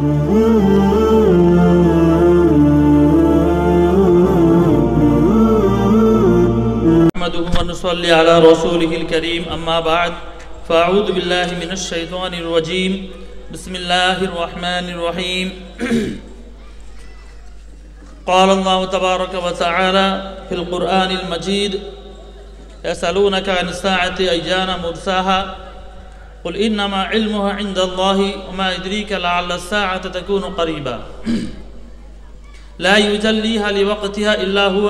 نحمده ونصلي على رسوله الكريم أما بعد فأعوذ بالله من الشيطان الرجيم بسم الله الرحمن الرحيم قال الله تبارك وتعالى في القرآن المجيد يسألونك عن الساعة أيان مرساها قل إنما علمها عند الله وما يدريك لعل الساعة تكون قريبا لا يجليها لوقتها إلا هو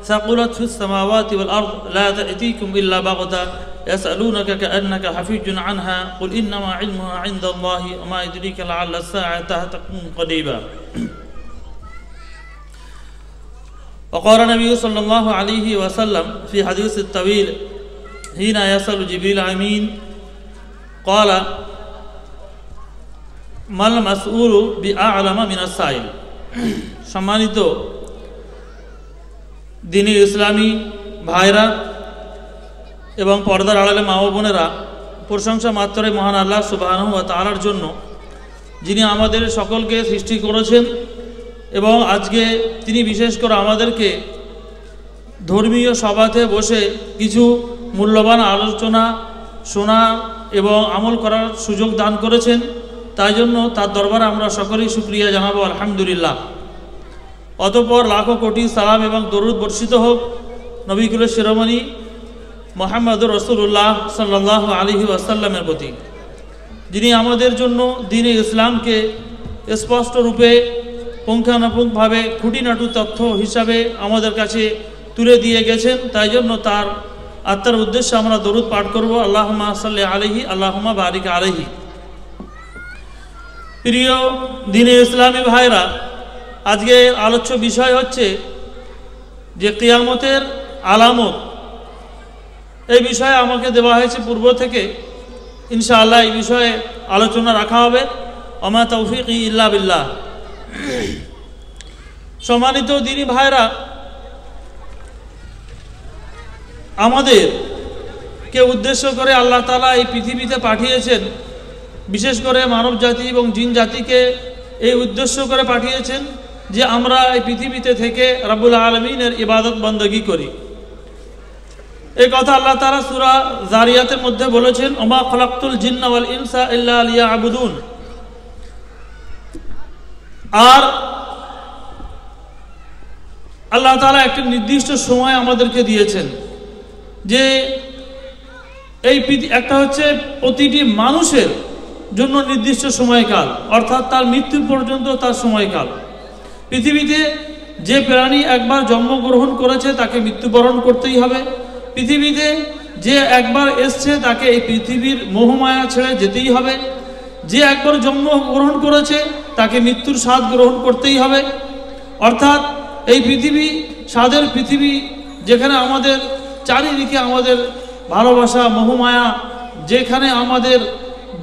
ثقلت في السماوات والأرض لا تأتيكم إلا بغتة يسألونك كأنك حفيج عنها قل إنما علمها عند الله وما يدريك لعل الساعة تكون قريبا وقال النبي صلى الله عليه وسلم في حديث الطويل حين يسأل جبريل أمين قال ما المسؤول بأعلم من السائل সম্মানিত দ্বীনি ইসলামী ভাইরা এবং পর্দার আড়ালে মা ও বোনেরা, প্রশংসা মাত্রই মহান আল্লাহ সুবহানাহু ওয়া তাআলার জন্য, যিনি আমাদের সকলকে সৃষ্টি করেছেন এবং আজকে তিনি বিশেষ করে আমাদেরকে ধর্মীয় সভাতে বসে কিছু মূল্যবান আলোচনা শোনা এবং আমল করার সুযোগ দান করেছেন। তাই জন্য তার দরবারে আমরা সকলেই শুকরিয়া জানাবো, আলহামদুলিল্লাহ। অতঃপর লাখো কোটি সালাম এবং দরুদ বর্ষিত হোক নবী কুলের শিরোমণি মুহাম্মদুর রাসূলুল্লাহ সাল্লাল্লাহু আলাইহি ওয়াসাল্লামের প্রতি, যিনি আমাদের জন্য দ্বীনে ইসলামকে স্পষ্ট রূপে পুঙ্খানুপুঙ্খভাবে খুঁটিনাটি তথ্য হিসাবে আমাদের কাছে তুলে দিয়ে গেছেন। তাই জন্য তার আত্মার উদ্দেশ্যে আমরা দরুদ পাঠ করব, আল্লাহুম্মা সাল্লি আলাইহি আল্লাহুম্মা বারিক আলাইহি। প্রিয় দ্বীনে ইসলামী ভাইরা, আজকে আলোচ্য বিষয় হচ্ছে যে কিয়ামতের আলামত। এই বিষয়ে আমাকে দেওয়া হয়েছে পূর্ব থেকে, ইনশাআল্লাহ এই বিষয়ে আলোচনা রাখা হবে। ওমা তৌফিকি ইল্লা বিল্লাহ। সম্মানিত দ্বীনি ভাইরা, আমাদেরকে উদ্দেশ্য করে আল্লাহ তাআলা এই পৃথিবীতে পাঠিয়েছেন, বিশেষ করে মানব জাতি এবং জিন জাতিকে এই উদ্দেশ্য করে পাঠিয়েছেন যে আমরা এই পৃথিবীতে থেকে রব্বুল আলামিনের ইবাদত বندگی করি। এই কথা আল্লাহ তাআলা সূরা যারিয়াতের মধ্যে বলেছেন, ওমা খলাকতুল জিন্না ওয়াল ইনসা ইল্লা লিয়াবুদুন। আর আল্লাহ তাআলা একটা নির্দিষ্ট সময় আমাদেরকে দিয়েছেন যে এই একটা হচ্ছে প্রতিটি মানুষের জন্য নির্দিষ্ট সময়কাল, অর্থাৎ তার মৃত্যু পর্যন্ত তার সময়কাল। পৃথিবীতে যে প্রাণী একবার জন্মগ্রহণ করেছে তাকে মৃত্যুবরণ করতেই হবে। পৃথিবীতে যে একবার এসছে তাকে এই পৃথিবীর মোহমায়া ছেড়ে যেতেই হবে। যে একবার জন্মগ্রহণ করেছে তাকে মৃত্যুর স্বাদ গ্রহণ করতেই হবে। অর্থাৎ এই পৃথিবী স্বাদের পৃথিবী, যেখানে আমাদের চারিদিকে আমাদের ভালোবাসা মোহমায়া, যেখানে আমাদের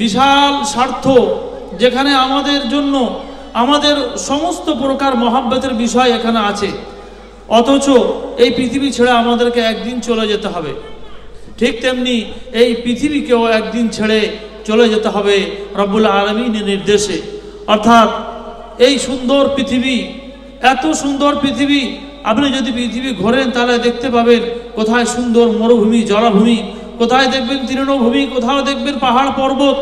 বিশাল স্বার্থ, যেখানে আমাদের জন্য আমাদের সমস্ত প্রকার মহাব্বতের বিষয় এখানে আছে। অথচ এই পৃথিবী ছেড়ে আমাদেরকে একদিন চলে যেতে হবে। ঠিক তেমনি এই পৃথিবীকেও একদিন ছেড়ে চলে যেতে হবে রব্বুল আলামিনের নির্দেশে। অর্থাৎ এই সুন্দর পৃথিবী, এত সুন্দর পৃথিবী, আপনি যদি পৃথিবী ঘোরেন তাহলে দেখতে পাবেন কোথায় সুন্দর মরুভূমি জলাভূমি, কোথায় দেখবেন তৃণভূমি, কোথাও দেখবেন পাহাড় পর্বত,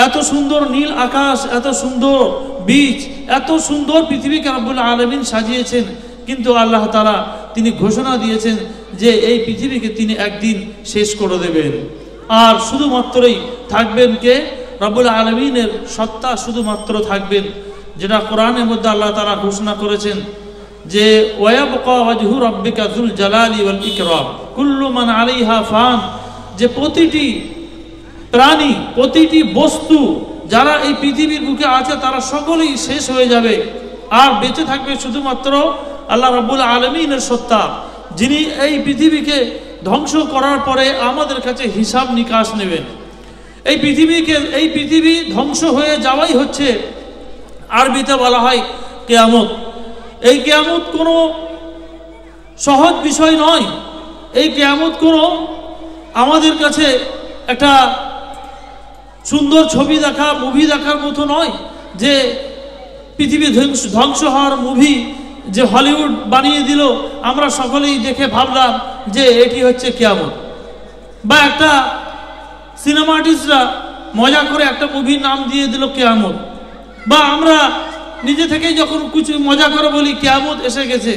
এত সুন্দর নীল আকাশ, এত সুন্দর বীজ, এত সুন্দর পৃথিবীকে রব্বুল আলামিন সাজিয়েছেন। কিন্তু আল্লাহ তাআলা তিনি ঘোষণা দিয়েছেন যে এই পৃথিবীকে তিনি একদিন শেষ করে দেবেন। আর শুধুমাত্রই থাকবেন কে? রব্বুল আলামিনের সত্তা শুধুমাত্র থাকবেন, যেটা কোরআনের মধ্যে আল্লাহ তাআলা ঘোষণা করেছেন যে ওয়ায়াবকা ওয়াজহু রাব্বিকা যুল জালালি ওয়াল ইকরাম কুল্লু মান আলাইহা ফান। যে প্রতিটি প্রাণী, প্রতিটি বস্তু যারা এই পৃথিবীর বুকে আছে তারা সকলেই শেষ হয়ে যাবে, আর বেঁচে থাকবে শুধুমাত্র আল্লাহ রাব্বুল আলামিনের সত্তা, যিনি এই পৃথিবীকে ধ্বংস করার পরে আমাদের কাছে হিসাব নিকাশ নেবেন। এই পৃথিবী ধ্বংস হয়ে যাওয়াই হচ্ছে আরবিতে বলা হয় কিয়ামত। এই কিয়ামত কোনো সহজ বিষয় নয়। এই কিয়ামত কোনো আমাদের কাছে একটা সুন্দর ছবি দেখা, মুভি দেখার মতো নয়, যে পৃথিবী ধ্বংস হওয়ার মুভি যে হলিউড বানিয়ে দিল, আমরা সকলেই দেখে ভাবলাম যে এটি হচ্ছে কিয়ামত। বা একটা সিনেমা আর্টিস্টরা মজা করে একটা মুভির নাম দিয়ে দিল কিয়ামত। বা আমরা নিজে থেকেই যখন কিছু মজা করে বলি কিয়ামত এসে গেছে,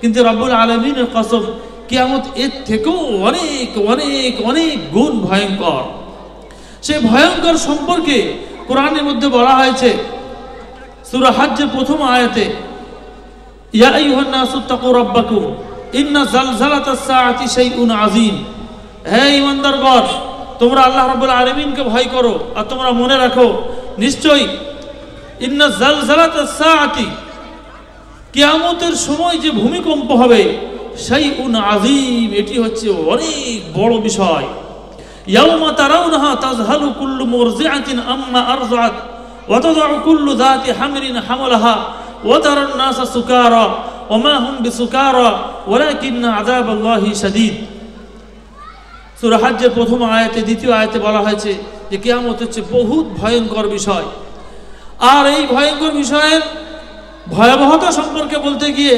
কিন্তু রব্বুল আলামিনের কসম কিয়ামত এর থেকেও অনেক অনেক অনেক গুণ ভয়ঙ্কর। সেই ভয়ঙ্কর সম্পর্কে কোরআনের মধ্যে বলা হয়েছে সূরা হজ্জের প্রথম আয়াতে, ইয়া আইয়ুহান নাসু তাকু রাব্বাকুম ইন্না জালজালাতাস সাআতি শাইউন আযীম। হে ঈমানদারগণ, তোমরা আল্লাহ রাব্বুল আলামিনকে ভয় করো আর তোমরা মনে রাখো নিশ্চয়ই ইন্না জালজালাতাস সাআতি, কিয়ামতের সময় যে ভূমিকম্প হবে, শাইউন আযীম, এটি হচ্ছে অনেক বড় বিষয়। ইয়াউমা তারাউনাহা তাযহালু কুল্লু মুরজিআতিন আম্মা আরযাত ওয়া তাদউ কুল্লু যাতি হামলিন হামলাহা ওয়া তারান নাসা সুকারা ওয়া মা হুম বিসুকারা ওয়ালাকিন্না আযাবাল্লাহি শাদীদ। সূরা হজ্জের প্রথম আয়াতে, দ্বিতীয় আয়াতে বলা হয়েছে যে কিয়ামত হচ্ছে বহুত ভয়ঙ্কর বিষয়। আর এই ভয়ঙ্কর বিষয়ের ভয়াবহতা সম্পর্কে বলতে গিয়ে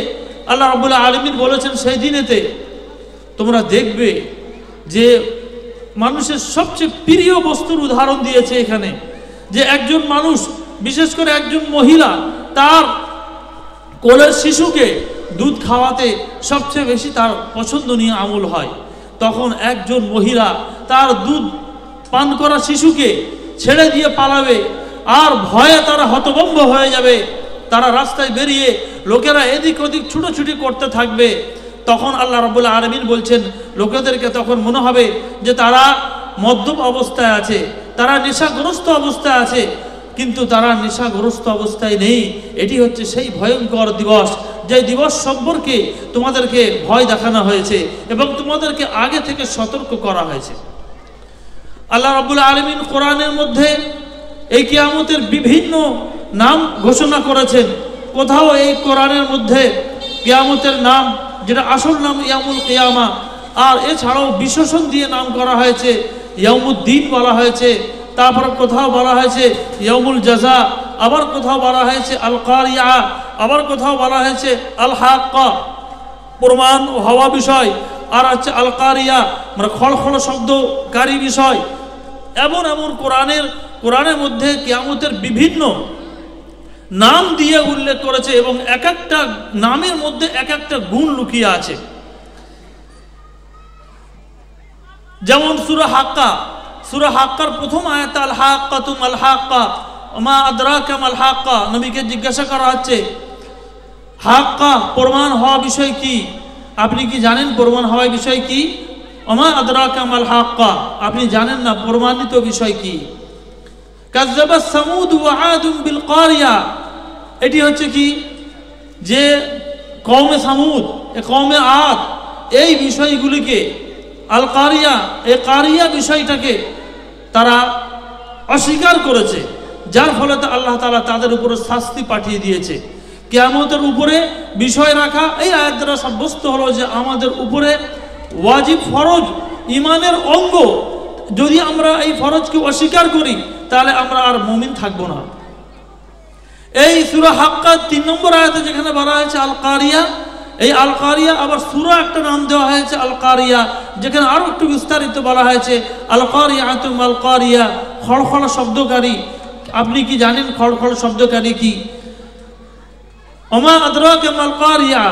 আল্লাহ রাব্বুল আলামিন বলেছেন সেই দিনেতে তোমরা দেখবে যে মানুষের সবচেয়ে প্রিয় বস্তুর উদাহরণ দিয়েছে এখানে, যে একজন মানুষ, বিশেষ করে একজন মহিলা, তার কোলের শিশুকে দুধ খাওয়াতে সবচেয়ে বেশি তার পছন্দনীয় আমল হয়। তখন একজন মহিলা তার দুধ পান করা শিশুকে ছেড়ে দিয়ে পালাবে, আর ভয়ে তারা হতভম্ব হয়ে যাবে। তারা রাস্তায় বেরিয়ে লোকেরা এদিক ওদিক ছুটোছুটি করতে থাকবে। তখন আল্লাহ রাব্বুল আলামিন বলছেন লোকেদেরকে তখন মনে হবে যে তারা মদ্যপ অবস্থায় আছে, তারা নেশাগ্রস্ত অবস্থায় আছে, কিন্তু তারা নেশাগ্রস্ত অবস্থায় নেই। এটি হচ্ছে সেই ভয়ঙ্কর দিবস, যে দিবস সম্পর্কে তোমাদেরকে ভয় দেখানো হয়েছে এবং তোমাদেরকে আগে থেকে সতর্ক করা হয়েছে। আল্লাহ রাব্বুল আলামিন কোরআনের মধ্যে এই কিয়ামতের বিভিন্ন নাম ঘোষণা করেছেন। কোথাও এই কোরআনের মধ্যে কিয়ামতের নাম, যেটা আসল নাম ইয়ামুল কিয়ামা, আর এছাড়াও বিশেষণ দিয়ে নাম করা হয়েছে, ইয়ামুদ্দিন বলা হয়েছে, তারপর কোথাও বলা হয়েছে ইয়ামুল জাযা, আবার কোথাও বলা হয়েছে আল কারিয়া, আবার কোথাও বলা হয়েছে আল হাক্কা, প্রমাণ হওয়া বিষয়, আর হচ্ছে আল কারিয়া মানে খড়খড় শব্দকারী বিষয়। এমন এমন কোরআনের মধ্যে কিয়ামতের বিভিন্ন নাম দিয়ে উল্লেখ করেছে এবং এক একটা নামের মধ্যে এক একটা গুণ লুকিয়ে আছে। যেমন সূরা হাক্কার প্রথম আয়াত আল হাক্কাতুম আল হাক্কা মা আদরাকা মাল হাক্কা, নবীকে জিজ্ঞাসা করা হচ্ছে হাক্কা প্রমাণ হওয়া বিষয় কি, আপনি কি জানেন প্রমাণ হওয়া বিষয় কি? ওমা আদরাকা মাল হাক্কা, আপনি জানেন না প্রমাণিত বিষয় কি? কাযযাবাত সামুদ ওয়া আদুম বিল কারিয়া, এটি হচ্ছে কি যে কওমে সামুদ, কওমে আদ, এই বিষয়গুলিকে আল কারিয়া, এই কারিয়া বিষয়টাকে তারা অস্বীকার করেছে, যার ফলে আল্লাহ তাআলা তাদের উপরে শাস্তি পাঠিয়ে দিয়েছে। কিয়ামতের উপরে বিষয় রাখা, এই আয়াত দ্বারা সাব্যস্ত হলো যে আমাদের উপরে ওয়াজিব ফরজ ইমানের অঙ্গ, যদি আমরা এই ফরজকে অস্বীকার করি তাহলে আমরা আর মুমিন থাকবো না। এই সূরা হাক্কা ৩ নম্বর আয়াতে যেখানে বলা হয়েছে আল কারিয়া, এই আল কারিয়া আবার সূরা একটা নাম দেওয়া হয়েছে আল কারিয়া, যেখানে আরো একটু বিস্তারিত বলা হয়েছে আল কারিয়াতুম আল কারিয়া, খড়খড় শব্দকারী। আপনি কি জানেন খড়খড় শব্দকারী কি? ওমা আদরাকা মাল কারিয়া,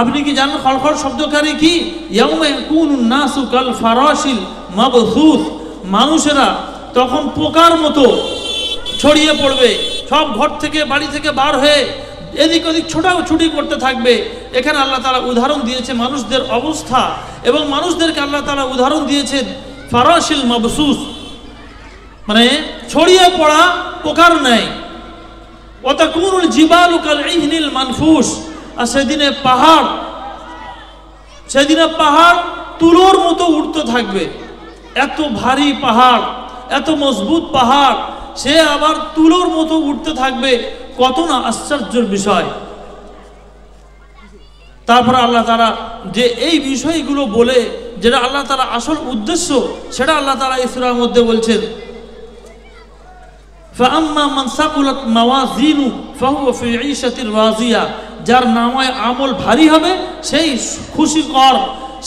আপনি কি জানেন খড়খড় শব্দকারী কি? ইয়াউমা ইয়াকুনুন নাসু কাল ফারাশিল মাবসুস, মানুষেরা তখন পোকার মতো ছড়িয়ে পড়বে, সব ঘর থেকে বাড়ি থেকে বার হয়ে এদিক ওদিক ছোটাছুটি করতে থাকবে। এখানে আল্লাহ তাআলা উদাহরণ দিয়েছে মানুষদের অবস্থা, এবং মানুষদেরকে আল্লাহ তাআলা উদাহরণ দিয়েছেন ফারাশিল মাবসুস, মানে ছড়িয়ে পড়া পোকার ন্যায়। ওয়া তাকুনুল জিবালু কাল ইহনিল মানফুস, আর সেদিনে পাহাড় তুলোর মতো উঠতে থাকবে। এত ভারী পাহাড়, এত মজবুত পাহাড়, সে আবার তুলোর মতো উঠতে থাকবে, কত না আশ্চর্যের বিষয়। তারপর আল্লাহ তাআলা যে এই বিষয়গুলো বলে, যেটা আল্লাহ তাআলা আসল উদ্দেশ্য, সেটা আল্লাহ তাআলা এই সূরার মধ্যে বলছেন ফাআম্মা মান সাকুলাত মাওয়াজিনু ফাহুয়া ফি ঈশাতির রাজিয়া, যার নামায় আমল ভারী হবে সেই খুশিকর,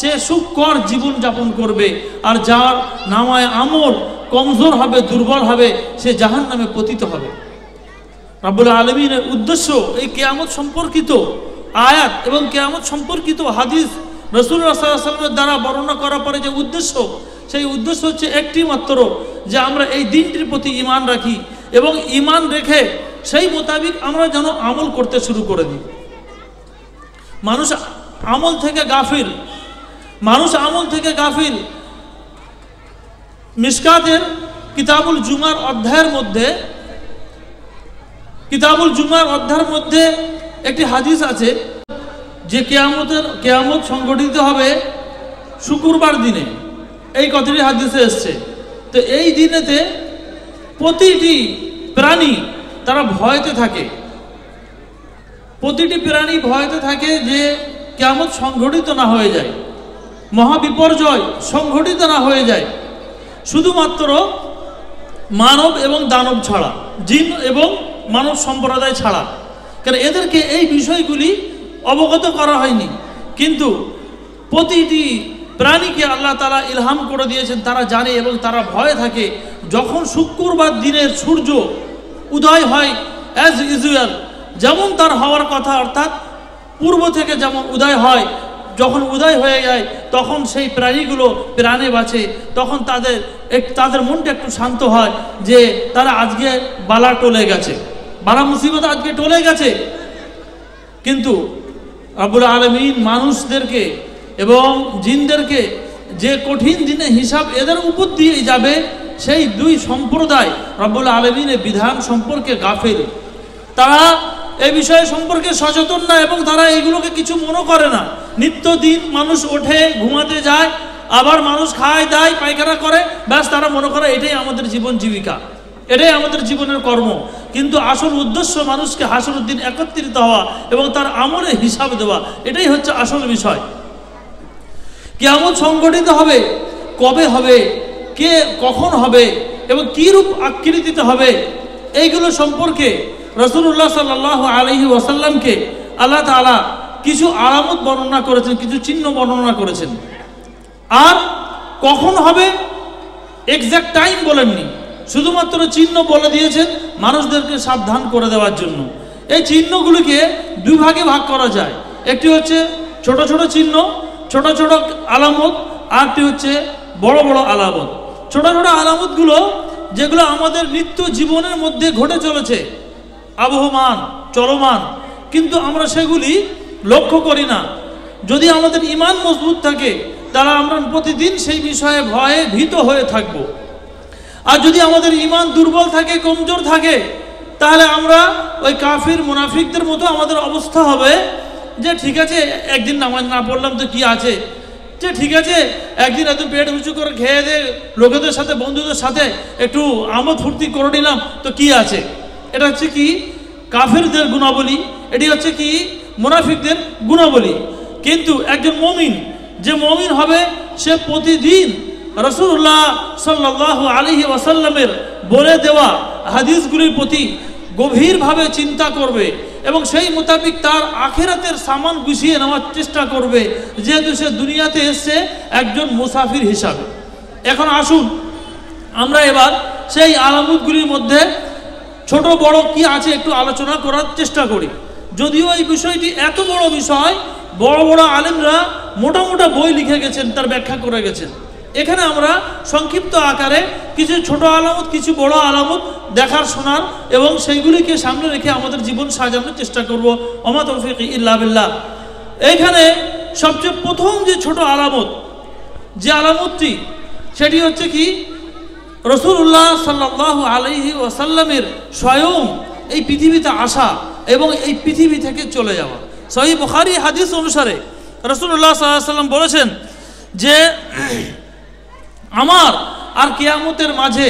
সে সুখকর জীবন যাপন করবে। আর যার নামায় আমল কমজোর হবে, দুর্বল হবে, সে জাহান্নামে পতিত হবে। রাব্বুল আলামিনের উদ্দেশ্য এই কিয়ামত সম্পর্কিত আয়াত এবং কিয়ামত সম্পর্কিত হাদিস রাসূলুল্লাহ সাল্লাল্লাহু আলাইহি ওয়াসাল্লামের দ্বারা বর্ণনা করার পরে যে উদ্দেশ্য, সেই উদ্দেশ্য হচ্ছে একটি মাত্র, যে আমরা এই দিনটির প্রতি ঈমান রাখি এবং ঈমান রেখে সেই মোতাবিক আমরা যেন আমল করতে শুরু করে দিই। মানুষ আমল থেকে গাফিল, মানুষ আমল থেকে গাফিল। মিশকাতের কিতাবুল জুমার অধ্যায়ের মধ্যে একটি হাদিস আছে যে কিয়ামত সংঘটিত হবে শুক্রবার দিনে, এই কথাটি হাদিসে এসছে। তো এই দিনেতে প্রতিটি প্রাণী তারা ভয়তে থাকে, প্রতিটি প্রাণী ভয়তে থাকে যে কিয়ামত সংঘটিত না হয়ে যায়, মহাবিপর্যয় সংঘটিত না হয়ে যায়। শুধুমাত্র মানব এবং দানব ছাড়া, জিন এবং মানব সম্প্রদায় ছাড়া, কারণ এদেরকে এই বিষয়গুলি অবগত করা হয়নি। কিন্তু প্রতিটি প্রাণীকে আল্লাহ তাআলা ইলহাম করে দিয়েছেন, তারা জানে এবং তারা ভয়ে থাকে। যখন শুক্রবার দিনের সূর্য উদয় হয় অ্যাজ ইউজুয়াল, যেমন তার হওয়ার কথা, অর্থাৎ পূর্ব থেকে যেমন উদয় হয়, যখন উদয় হয়ে যায় তখন সেই প্রাণীগুলো প্রাণে বাঁচে। তখন তাদের মনটা একটু শান্ত হয় যে তারা আজকে বালা টলে গেছে, বালা মুসিবত আজকে টলে গেছে। কিন্তু রব্বুল আলামিন মানুষদেরকে এবং জিনদেরকে যে কঠিন দিনে হিসাব এদের উপর দিয়ে যাবে, সেই দুই সম্প্রদায় রব্বুল আলামিনের বিধান সম্পর্কে গাফিল। তারা এই বিষয় সম্পর্কে সচেতন না এবং তারা এগুলোকে কিছু মনে করে না। নিত্যদিন মানুষ ওঠে, ঘুমাতে যায়, আবার মানুষ খায় দায় পায়খানা করে, ব্যাস তারা মনে করে এটাই আমাদের জীবন জীবিকা, এটাই আমাদের জীবনের কর্ম। কিন্তু আসল উদ্দেশ্য মানুষকে হাসরের দিন একত্রিত হওয়া এবং তার আমলের হিসাব দেওয়া, এটাই হচ্ছে আসল বিষয়। কিয়ামত সংঘটিত হবে, কবে হবে, কে কখন হবে এবং কী রূপ আকৃতিতে হবে, এইগুলো সম্পর্কে রাসূলুল্লাহ সাল্লাল্লাহু আলাইহি ওয়াসাল্লামকে আল্লাহ তাআলা কিছু আলামত বর্ণনা করেছেন, কিছু চিহ্ন বর্ণনা করেছেন। আর কখন হবে এক্সাক্ট টাইম বলেননি, শুধুমাত্র চিহ্ন বলে দিয়েছেন মানুষদেরকে সাবধান করে দেওয়ার জন্য। এই চিহ্নগুলিকে দুই ভাগে ভাগ করা যায়। একটি হচ্ছে ছোট ছোট চিহ্ন, ছোট ছোট আলামত, আরটি হচ্ছে বড় বড় আলামত। ছোট ছোট আলামতগুলো যেগুলো আমাদের নিত্য জীবনের মধ্যে ঘটে চলেছে, আবহমান চলমান, কিন্তু আমরা সেগুলি লক্ষ্য করি না। যদি আমাদের ঈমান মজবুত থাকে তাহলে আমরা প্রতিদিন সেই বিষয়ে ভয়ে ভীত হয়ে থাকব। আর যদি আমাদের ঈমান দুর্বল থাকে, কমজোর থাকে, তাহলে আমরা ওই কাফির মুনাফিকদের মতো আমাদের অবস্থা হবে যে ঠিক আছে একদিন নামাজ না পড়লাম তো কি আছে, যে ঠিক আছে একদিন এত পেট উঁচু করে খেয়ে দিয়ে লোকেদের সাথে বন্ধুদের সাথে একটু আমোদ ফুর্তি করে নিলাম তো কি আছে। এটা হচ্ছে কি কাফিরদের গুণাবলী, এটি হচ্ছে কি মুনাফিকদের গুণাবলী। কিন্তু একজন মুমিন, যে মুমিন হবে সে প্রতিদিন রাসূলুল্লাহ সাল্লাল্লাহু আলাইহি ওয়াসাল্লামের বলে দেওয়া হাদিসগুলির প্রতি গভীরভাবে চিন্তা করবে এবং সেই মোতাবিক তার আখিরাতের সামান গুছিয়ে নেওয়ার চেষ্টা করবে, যেহেতু সে দুনিয়াতে এসছে একজন মুসাফির হিসাবে। এখন আসুন আমরা এবার সেই আলামতগুলির মধ্যে ছোট বড় কি আছে একটু আলোচনা করার চেষ্টা করি। যদিও এই বিষয়টি এত বড় বিষয়, বড় বড় আলেমরা মোটা মোটা বই লিখে গেছেন, তার ব্যাখ্যা করে গেছেন। এখানে আমরা সংক্ষিপ্ত আকারে কিছু ছোট আলামত, কিছু বড় আলামত দেখার, শোনার এবং সেইগুলিকে সামনে রেখে আমাদের জীবন সাজানোর চেষ্টা করব। ওমা তৌফিক ইল্লা বিল্লাহ। এইখানে সবচেয়ে প্রথম যে ছোট আলামত, যে আলামতটি, সেটি হচ্ছে কি রাসূলুল্লাহ সাল্লাল্লাহু আলাইহি ওয়াসাল্লামের স্বয়ং এই পৃথিবীতে আসা এবং এই পৃথিবী থেকে চলে যাওয়া। সহিহ বুখারী হাদিস অনুসারে রাসূলুল্লাহ সাল্লাল্লাহু আলাইহি ওয়াসাল্লাম বলেছেন যে আমার আর কিয়ামতের মাঝে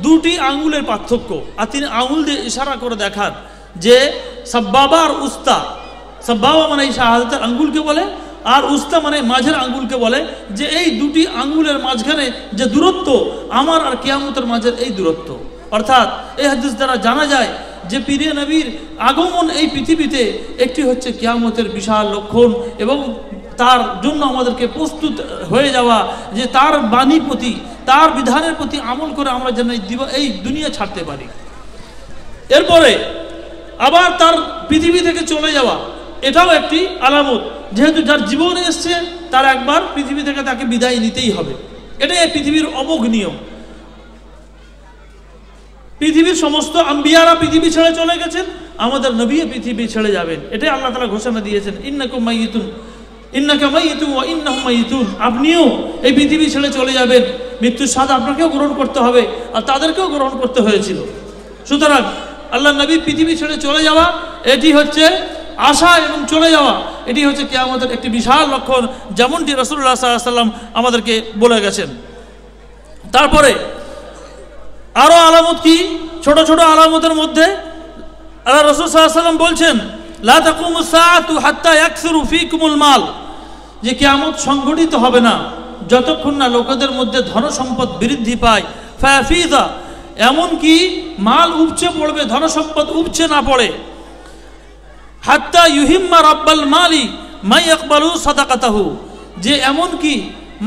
দুটি আঙ্গুলের পার্থক্য। আর তিনি আঙ্গুল দিয়ে ইশারা করে দেখান যে সাব্বাবা আর উস্তা। সাব্বাবা মানে এই শাহাদাতের আঙ্গুলকে বলে, আর উস্তা মানে মাঝের আঙ্গুলকে বলে, যে এই দুটি আঙ্গুলের মাঝখানে যে দূরত্ব আমার আর কিয়ামতের মাঝের এই দূরত্ব। অর্থাৎ এই হাদিস দ্বারা জানা যায় যে পীরে নবীর আগমন এই পৃথিবীতে একটি হচ্ছে কিয়ামতের বিশাল লক্ষণ, এবং তার জন্য আমাদেরকে প্রস্তুত হয়ে যাওয়া যে তার বাণীর প্রতি, তার বিধানের প্রতি আমল করে আমরা যেন এই দুনিয়া ছাড়তে পারি। এরপরে আবার তার পৃথিবী থেকে চলে যাওয়া, এটাও একটি আলামত, যেহেতু যার জীবনে এসছে তার একবার পৃথিবী থেকে তাকে বিদায় নিতেই হবে। এটাই পৃথিবীর অমোঘ নিয়ম। পৃথিবীর সমস্ত আম্বিয়ারা পৃথিবী ছেড়ে চলে গেছেন, আমাদের নবীও পৃথিবী ছেড়ে যাবেন। এটাই আল্লাহ তাআলা ঘোষণা দিয়েছেন, ইন্নাকুম মাইয়িতুন ইন্নাকা মাইয়িতুন ওয়া ইন্নাহুম মাইয়িতুন, আপনিও এই পৃথিবী ছেড়ে চলে যাবেন, মৃত্যুর স্বাদ আপনাকেও গ্রহণ করতে হবে আর তাদেরকেও গ্রহণ করতে হয়েছিল। সুতরাং আল্লাহ নবী পৃথিবী ছেড়ে চলে যাওয়া, এটি হচ্ছে আসা এবং চলে যাওয়া, এটি হচ্ছে কিয়ামতের একটি বিশাল লক্ষণ, যেমনটি রাসূলুল্লাহ সাল্লাল্লাহু আলাইহি ওয়াসাল্লাম আমাদেরকে বলে গেছেন। তারপরে আরো আলামত কি? ছোট ছোট আলামতের মধ্যে আল্লাহ রাসূল সাল্লাল্লাহু আলাইহি ওয়াসাল্লাম বলছেন, লা তাকুমুস সাআতু হাত্তা ইয়াকসুরু ফীকুমুল মাল, যে কিয়ামত সংঘটিত হবে না যতক্ষণ না লোকেদের মধ্যে ধন সম্পদ বৃদ্ধি পায়। ফায়াফিদা, এমন কি মাল উপচে পড়বে, ধন সম্পদ উপচে না পড়ে। হাত্তা ইউহিম্মা রাব্বাল মালি মা ইয়াকবালু সাদাকাতাহু, যে এমন কি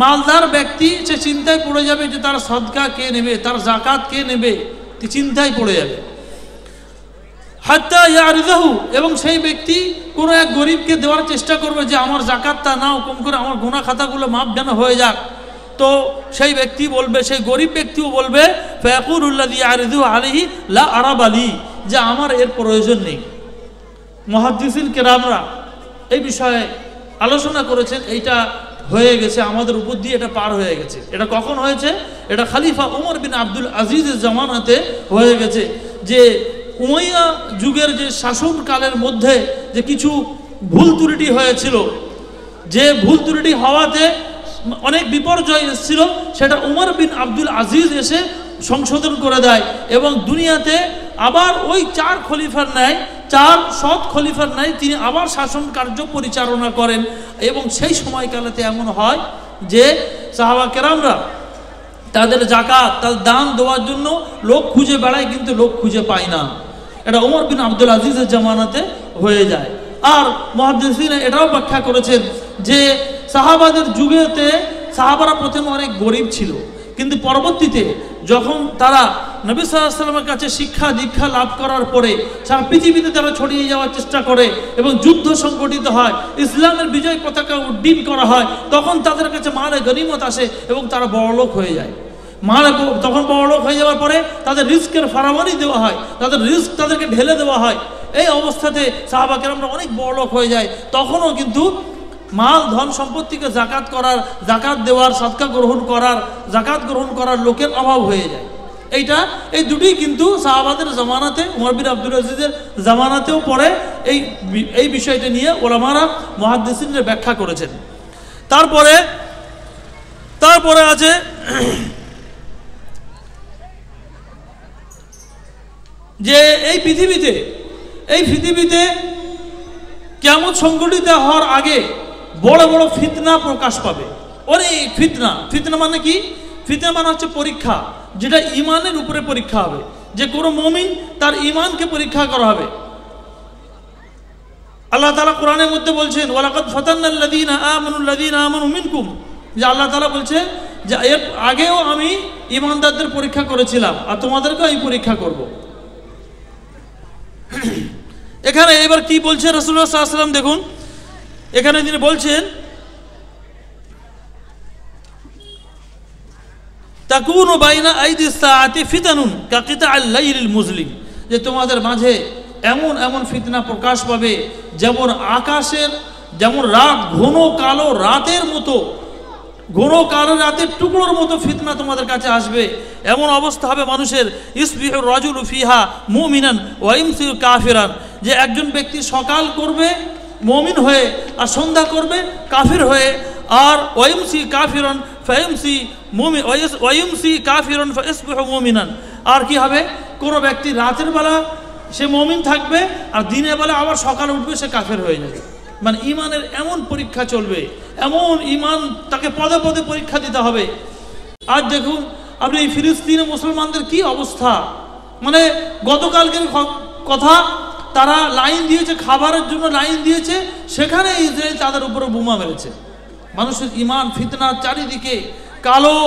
মালদার ব্যক্তি সে চিন্তায় পড়ে যাবে যে তার সদকা কে নেবে, তার যাকাত কে নেবে, চিন্তায় পড়ে যাবে। হাত্তা ইয়ারিদাহু, এবং সেই ব্যক্তি কোনো এক গরিবকে দেওয়ার চেষ্টা করবে যে আমার যাকাতটা নাও, কম করে আমার গুনাহ খাতাগুলো মাপ যেন হয়ে যাক। তো সেই ব্যক্তি বলবে, সেই গরিব ব্যক্তিও বলবে, ফায়াকুলুল্লাযী ইয়ারিদু আলাইহি লা আরাবালি, যে আমার এর প্রয়োজন নেই। মুহাদ্দিসিন কেরামরা এই বিষয়ে আলোচনা করেছেন, এইটা হয়ে গেছে আমাদের উপর দিয়ে, এটা পার হয়ে গেছে। এটা কখন হয়েছে? এটা খলিফা উমর বিন আব্দুল আজিজের জামানাতে হয়ে গেছে, যে উমাইয়া যুগের যে শাসনকালের মধ্যে যে কিছু ভুল ত্রুটি হয়েছিল, যে ভুল ত্রুটি হওয়াতে অনেক বিপর্যয় এসেছিল, সেটা উমর বিন আব্দুল আজিজ এসে সংশোধন করে দেয়, এবং দুনিয়াতে আবার ওই চার খলিফার ন্যায়, চার সৎ খলিফার ন্যায় তিনি আবার শাসন কার্য পরিচালনা করেন। এবং সেই সময়কালেতে এমন হয় যে সাহাবা কেরামরা তাদের যাকাত, তাদের দান দেওয়ার জন্য লোক খুঁজে বেড়ায়, কিন্তু লোক খুঁজে পায় না। এটা উমর বিন আব্দুল আজিজের জামানাতে হয়ে যায়। আর মুহাদ্দিসিনে এটাও ব্যাখ্যা করেছেন যে সাহাবাদের যুগেতে সাহাবারা প্রথমে অনেক গরিব ছিল, কিন্তু পরবর্তীতে যখন তারা নবী সাল্লাল্লাহু আলাইহি ওয়াসাল্লামের কাছে শিক্ষা দীক্ষা লাভ করার পরে সারা পৃথিবীতে তারা ছড়িয়ে যাওয়ার চেষ্টা করে এবং যুদ্ধ সংগঠিত হয়, ইসলামের বিজয় পতাকা উড্ডীন করা হয়, তখন তাদের কাছে মালে গনিমত আসে এবং তারা বড়লোক হয়ে যায়। তখন বড়লোক হয়ে যাওয়ার পরে তাদের রিস্কের ফারামানি দেওয়া হয়, তাদের রিস্ক তাদেরকে ঢেলে দেওয়া হয়। এই অবস্থাতে সাহাবা কেরামরা অনেক বড়লোক হয়ে যায়। তখনও কিন্তু মাল ধন সম্পত্তিকে জাকাত করার, জাকাত দেওয়ার, সদকা গ্রহণ করার, জাকাত গ্রহণ করার লোকের অভাব হয়ে যায়। এই দুটি কিন্তু সাহাবাদের জামানাতে, উমর বিন আব্দুল আজিজের জামানাতেও পড়ে। এই বিষয়টা নিয়ে ওলামারা মুহাদ্দিসিনরা ব্যাখ্যা করেছেন। তারপরে আছে যে এই পৃথিবীতে কিয়ামত সংঘটিত হওয়ার আগে বড় বড় ফিতনা প্রকাশ পাবে। অনেক ফিতনা মানে কি? ফিতনা মানে হচ্ছে পরীক্ষা, যেটা ঈমানের উপরে পরীক্ষা হবে, যে কোনো মুমিন তার ঈমানকে পরীক্ষা করা হবে। আল্লাহ তাআলা কোরআনের মধ্যে বলছেন, ওয়ালাকাদ ফাতান্নাল্লাযীনা আমানু মিনকুম, যে আল্লাহ তাআলা বলছে যে এর আগেও আমি ঈমানদারদের পরীক্ষা করেছিলাম আর তোমাদেরকেও এই পরীক্ষা করব। এখানে এবার কি বলছে রাসূলুল্লাহ সাল্লাল্লাহু আলাইহি ওয়াসাল্লাম, দেখুন এখানে তিনি বলছেন, তাকুনু বাইনা আইদিস সাআতি ফিতানুন কাকিতাআল লাইলিল মুজলিম, যে তোমাদের মাঝে এমন ফিতনা প্রকাশ পাবে যেমন আকাশের, যেমন রাত ঘন কালো রাতের মতো, ঘন কালো রাতের টুকরোর মতো ফিতনা তোমাদের কাছে আসবে। এমন অবস্থা হবে মানুষের, ইসবিহুর রাজুলু ফিহা মুমিনান ওয়া ইমসি কাফিরান, যে একজন ব্যক্তি সকাল করবে মুমিন হয়ে আর সন্ধ্যা করবে কাফির হয়ে, আর ওয়াইমসি কাফিরান ফায়ামসি মুমিন ওয়াইমসি কাফিরান ফায়াসবিহু মুমিনান। আর কি হবে, কোনো ব্যক্তি রাতের বেলা সে মুমিন থাকবে আর দিনের বেলা আবার সকালে উঠবে সে কাফের হয়ে যাবে। মানে ঈমানের এমন পরীক্ষা চলবে, এমন ঈমান তাকে পদে পদে পরীক্ষা দিতে হবে। আর দেখুন আপনি এই ফিলিস্তিনে মুসলমানদের কি অবস্থা, মানে গতকালকের কথা, তারা লাইন দিয়েছে, খাবারের জন্য লাইন দিয়েছে, সেখানে ইসরায়েল তাদের উপরে বোমা মেরেছে। মানুষের ইমান ফিতনার চারিদিকে কালো,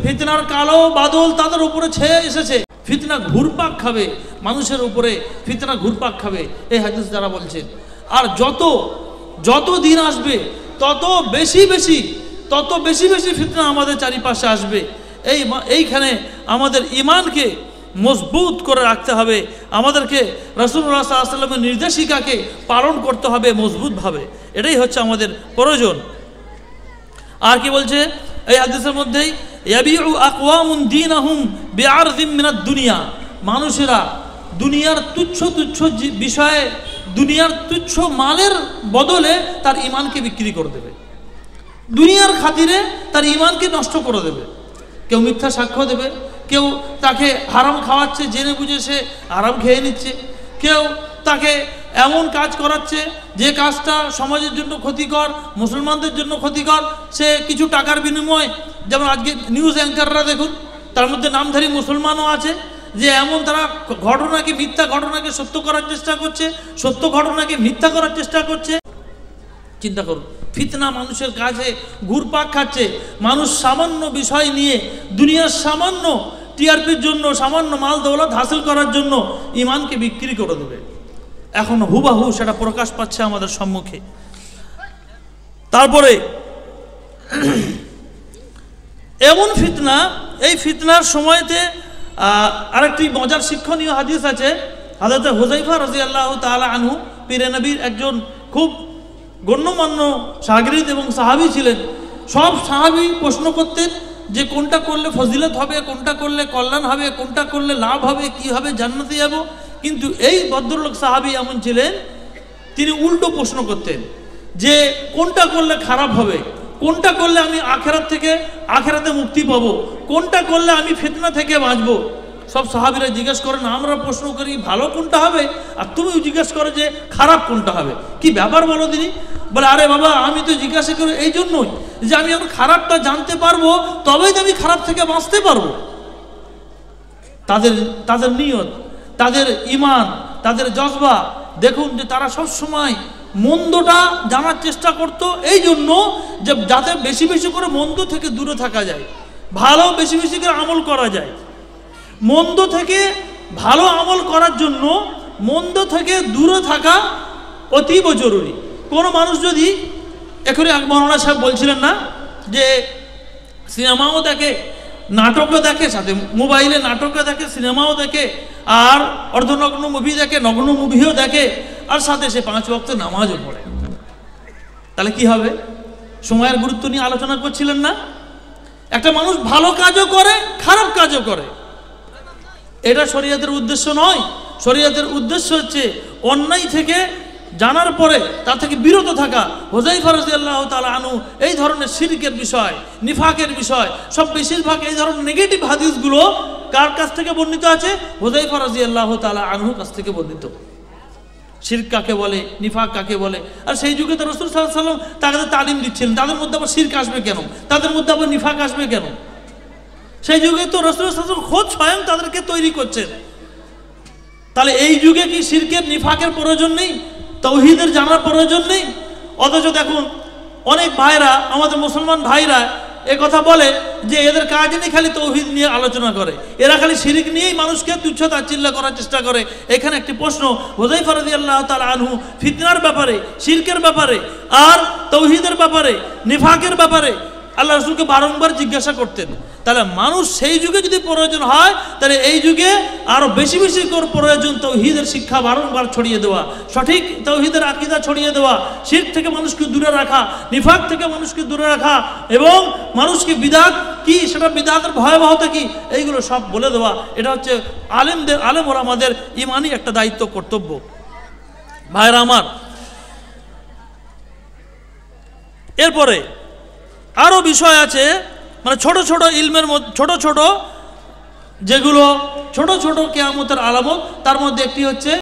ফিতনার কালো বাদল তাদের উপরে ছেয়ে এসেছে। ফিতনা ঘুরপাক খাবে মানুষের উপরে, ফিতনা ঘুরপাক খাবে, এই হাদিস দ্বারা বলছেন। আর যত দিন আসবে তত বেশি বেশি ফিতনা আমাদের চারিপাশে আসবে। এইখানে আমাদের ইমানকে মজবুত করে রাখতে হবে, আমাদেরকে রাসূলুল্লাহ সাল্লাল্লাহু আলাইহি ওয়াসাল্লামের নির্দেশিকাকে পালন করতে হবে মজবুতভাবে, এটাই হচ্ছে আমাদের প্রয়োজন। আর কি বলছে এই হাদিসের মধ্যেই, ইয়াবিউ আকওয়ামুন দীনাহুম বিআরযিম মিনাদ দুনিয়া, মানুষেরা দুনিয়ার তুচ্ছ বিষয়ে, দুনিয়ার তুচ্ছ মালের বদলে তার ইমানকে বিক্রি করে দেবে, দুনিয়ার খাতিরে তার ইমানকে নষ্ট করে দেবে। কেউ মিথ্যা সাক্ষ্য দেবে, কেউ তাকে হারাম খাওয়াচ্ছে, জেনে বুঝে সে হারাম খেয়ে নিচ্ছে, কেউ তাকে এমন কাজ করাচ্ছে যে কাজটা সমাজের জন্য ক্ষতিকর, মুসলমানদের জন্য ক্ষতিকর, সে কিছু টাকার বিনিময়ে, যেমন আজকে নিউজ অ্যাঙ্কাররা দেখুন, তার মধ্যে নামধারী মুসলমানও আছে, যে এমন তারা ঘটনাকে, মিথ্যা ঘটনাকে সত্য করার চেষ্টা করছে, সত্য ঘটনাকে মিথ্যা করার চেষ্টা করছে। চিন্তা করুন, ফিতনা মানুষের কাছে ঘুরপাক খাচ্ছে। মানুষ সামান্য বিষয় নিয়ে, দুনিয়ার সামান্য টিআরপির জন্য, সামান্য মাল দৌলত হাসিল করার জন্য ইমানকে বিক্রি করে দেবে। এখন হুবাহু সেটা প্রকাশ পাচ্ছে আমাদের সম্মুখে। তারপরে এমন ফিতনা, এই ফিতনার সময়তে আরেকটি মজার শিক্ষণীয় হাদিস আছে। হযরত হুযায়ফা রাদিয়াল্লাহু তাআলা আনহু পীরে নবীর একজন খুব গণ্যমান্য শাগির্দ এবং সাহাবী ছিলেন। সব সাহাবী প্রশ্ন করতেন যে কোনটা করলে ফজিলত হবে, কোনটা করলে কল্যাণ হবে, কোনটা করলে লাভ হবে, কি হবে, জান্নাতে যাব। কিন্তু এই ভদ্রলোক সাহাবী এমন ছিলেন, তিনি উল্টো প্রশ্ন করতেন যে কোনটা করলে খারাপ হবে, কোনটা করলে আমি আখেরাতে মুক্তি পাবো, কোনটা করলে আমি ফিতনা থেকে বাঁচবো। সব সাহাবীরা জিজ্ঞেস করেন, আমরা প্রশ্ন করি ভালো কোনটা হবে, আর তুমি জিজ্ঞেস করো যে খারাপ কোনটা হবে, কি ব্যাপার বলো তিনি? বলে, আরে বাবা, আমি তো জিজ্ঞাসা করি এই জন্যই যে আমি এখন খারাপটা জানতে পারবো, তবেই তো আমি খারাপ থেকে বাঁচতে পারবো। তাদের নিয়ত, তাদের ইমান, তাদের জজবা দেখুন, যে তারা সব সময় মন্দটা জানার চেষ্টা করতো, এই জন্য যে যাতে বেশি বেশি করে মন্দ থেকে দূরে থাকা যায়, ভালো বেশি বেশি করে আমল করা যায়। মন্দ থেকে ভালো আমল করার জন্য মন্দ থেকে দূরে থাকা অতীব জরুরি। কোনো মানুষ যদি, এখনই মৌলানা সাহেব বলছিলেন না যে সিনেমাও দেখে, নাটকও দেখে, সাথে মোবাইলে নাটকও দেখে, সিনেমাও দেখে, আর অর্ধনগ্ন মুভি দেখে, নগ্ন মুভিও দেখে, আর সাথে সে 5 ওয়াক্ত নামাজও পড়ে, তাহলে কি হবে? সময়ের গুরুত্ব নিয়ে আলোচনা করছিলেন না? একটা মানুষ ভালো কাজও করে, খারাপ কাজও করে, এটা শরীয়তের উদ্দেশ্য নয়। শরীয়তের উদ্দেশ্য হচ্ছে অন্যায় থেকে জানার পরে তা থেকে বিরত থাকা। হুযায়ফা রাদিয়াল্লাহু তাআলা আনহু এই ধরনের শিরকের বিষয়, নিফাকের বিষয়, সব বেশিরভাগ এই ধরনের নেগেটিভ হাদিসগুলো কার কাছ থেকে বর্ণিত আছে? হুযায়ফা রাদিয়াল্লাহু তাআলা আনহুর কাছ থেকে বর্ণিত। শিরক কাকে বলে, নিফাক কাকে বলে, আর সেই যুগে তো রাসূল সাল্লাল্লাহু আলাইহি ওয়াসাল্লাম তাদের তালিম দিচ্ছিলেন। তাদের মধ্যে আবার শিরক আসবে কেন? তাদের মধ্যে আবার নিফাক আসবে কেন? সেই যুগে তো রাসূল সাল্লাল্লাহু আলাইহি ওয়াসাল্লাম খোদ স্বয়ং তাদেরকে তৈরি করছেন। তাহলে এই যুগে কি শিরকের, নিফাকের প্রয়োজন নেই? তাওহীদের জানার প্রয়োজন নেই? অথচ দেখুন অনেক ভাইরা, আমাদের মুসলমান ভাইরা এ কথা বলে যে এদের কাজ নেই, খালি তাওহীদ নিয়ে আলোচনা করে, এরা খালি শিরক নিয়েই মানুষকে তুচ্ছ তাচ্ছিল্য করার চেষ্টা করে। এখানে একটি প্রশ্ন, হুযায়ফা রাদিয়াল্লাহু তাআলা আনহু ফিতনার ব্যাপারে, শিরকের ব্যাপারে, আর তাওহীদের ব্যাপারে, নিফাকের ব্যাপারে আল্লাহ রাসূলকে বারংবার জিজ্ঞাসা করতেন। তাহলে মানুষ সেই যুগে যদি প্রয়োজন হয়, তাহলে এই যুগে আরো বেশি বেশি করে প্রয়োজন তাওহীদের শিক্ষা বারংবার ছড়িয়ে দেওয়া, সঠিক তাওহীদের আকীদা ছড়িয়ে দেওয়া, শিরক থেকে মানুষকে দূরে রাখা, নিফাক থেকে মানুষকে দূরে রাখা, এবং মানুষকে বিদআত কি, সেটা বিদআতের ভয়াবহতা কি, এইগুলো সব বলে দেওয়া। এটা হচ্ছে আলেম ওলামাদের ইমানি একটা দায়িত্ব, কর্তব্য। ভাইরা আমার, এরপরে আরো বিষয় আছে, মানে ছোট ছোট ইলমের মধ্যে, ছোট ছোট যেগুলো ছোট ছোট কিয়ামতের আলামত, তার মধ্যে একটি হচ্ছে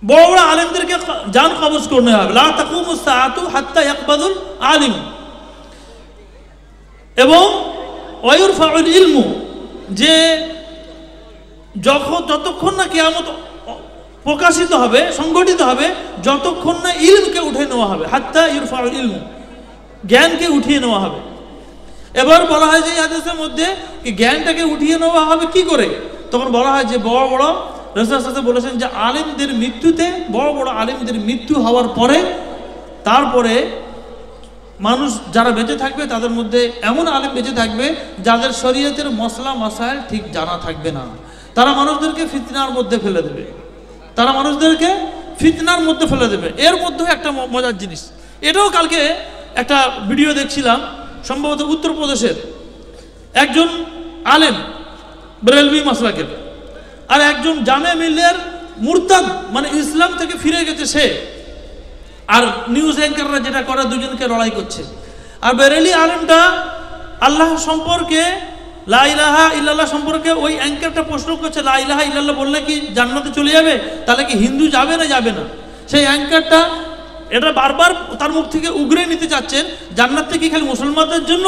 বড় বড় আলেমদেরকে জান কবজ করতে হবে। লা তাকুমুস সাআতু হাত্তা ইয়াকবাদুল আলিম, এবং ওয়ায়ুরফাউল ইলমু, যে যতক্ষণ না কিয়ামত প্রকাশিত হবে, সংগঠিত হবে, যতক্ষণ না ইলমকে উঠে নেওয়া হবে, হাত্তা ইরফাউল ইলম, জ্ঞানকে উঠিয়ে নেওয়া হবে। এবার বলা হয় যে এই হাদিসের মধ্যে জ্ঞানটাকে উঠিয়ে নেওয়া হবে কি করে? তখন বলা হয় যে বড় বড় রাসূলুল্লাহ সাল্লাল্লাহু আলাইহি ওয়াসাল্লাম বলেছেন যে আলেমদের মৃত্যুতে, বড় বড় আলেমদের মৃত্যু হওয়ার পরে, তারপরে মানুষ যারা বেঁচে থাকবে তাদের মধ্যে এমন আলেম বেঁচে থাকবে যাদের শরীয়তের মসলা মাসাইল ঠিক জানা থাকবে না। তারা মানুষদেরকে ফিতনার মধ্যে ফেলে দেবে, তারা মানুষদেরকে ফিতনার মধ্যে ফেলে দেবে। এর মধ্যে একটা মজার জিনিস, এটাও কালকে একটা ভিডিও দেখছিলাম, সম্ভবত উত্তরপ্রদেশের একজন আলেম বেরেলভি মাসলাকের, আর একজন জামে মিল্লার মুরতাদ, মানে ইসলাম থেকে ফিরে গেছে সে, আর নিউজ অ্যাঙ্কাররা যেটা করে দুজনকে লড়াই করছে। আর বেরেলি আলেমটা আল্লাহ সম্পর্কে, লা ইলাহা ইল্লাল্লাহ সম্পর্কে ওই অ্যাঙ্কারটা প্রশ্ন করছে, লা ইলাহা ইল্লাল্লাহ বললে কি জান্নাতে চলে যাবে? তাহলে কি হিন্দু যাবে না যাবে না? সেই অ্যাঙ্কারটা এটা বারবার তার মুখ থেকে উগরে নিতে চাচ্ছেন, জান্নাতে কি খালি মুসলমানদের জন্য?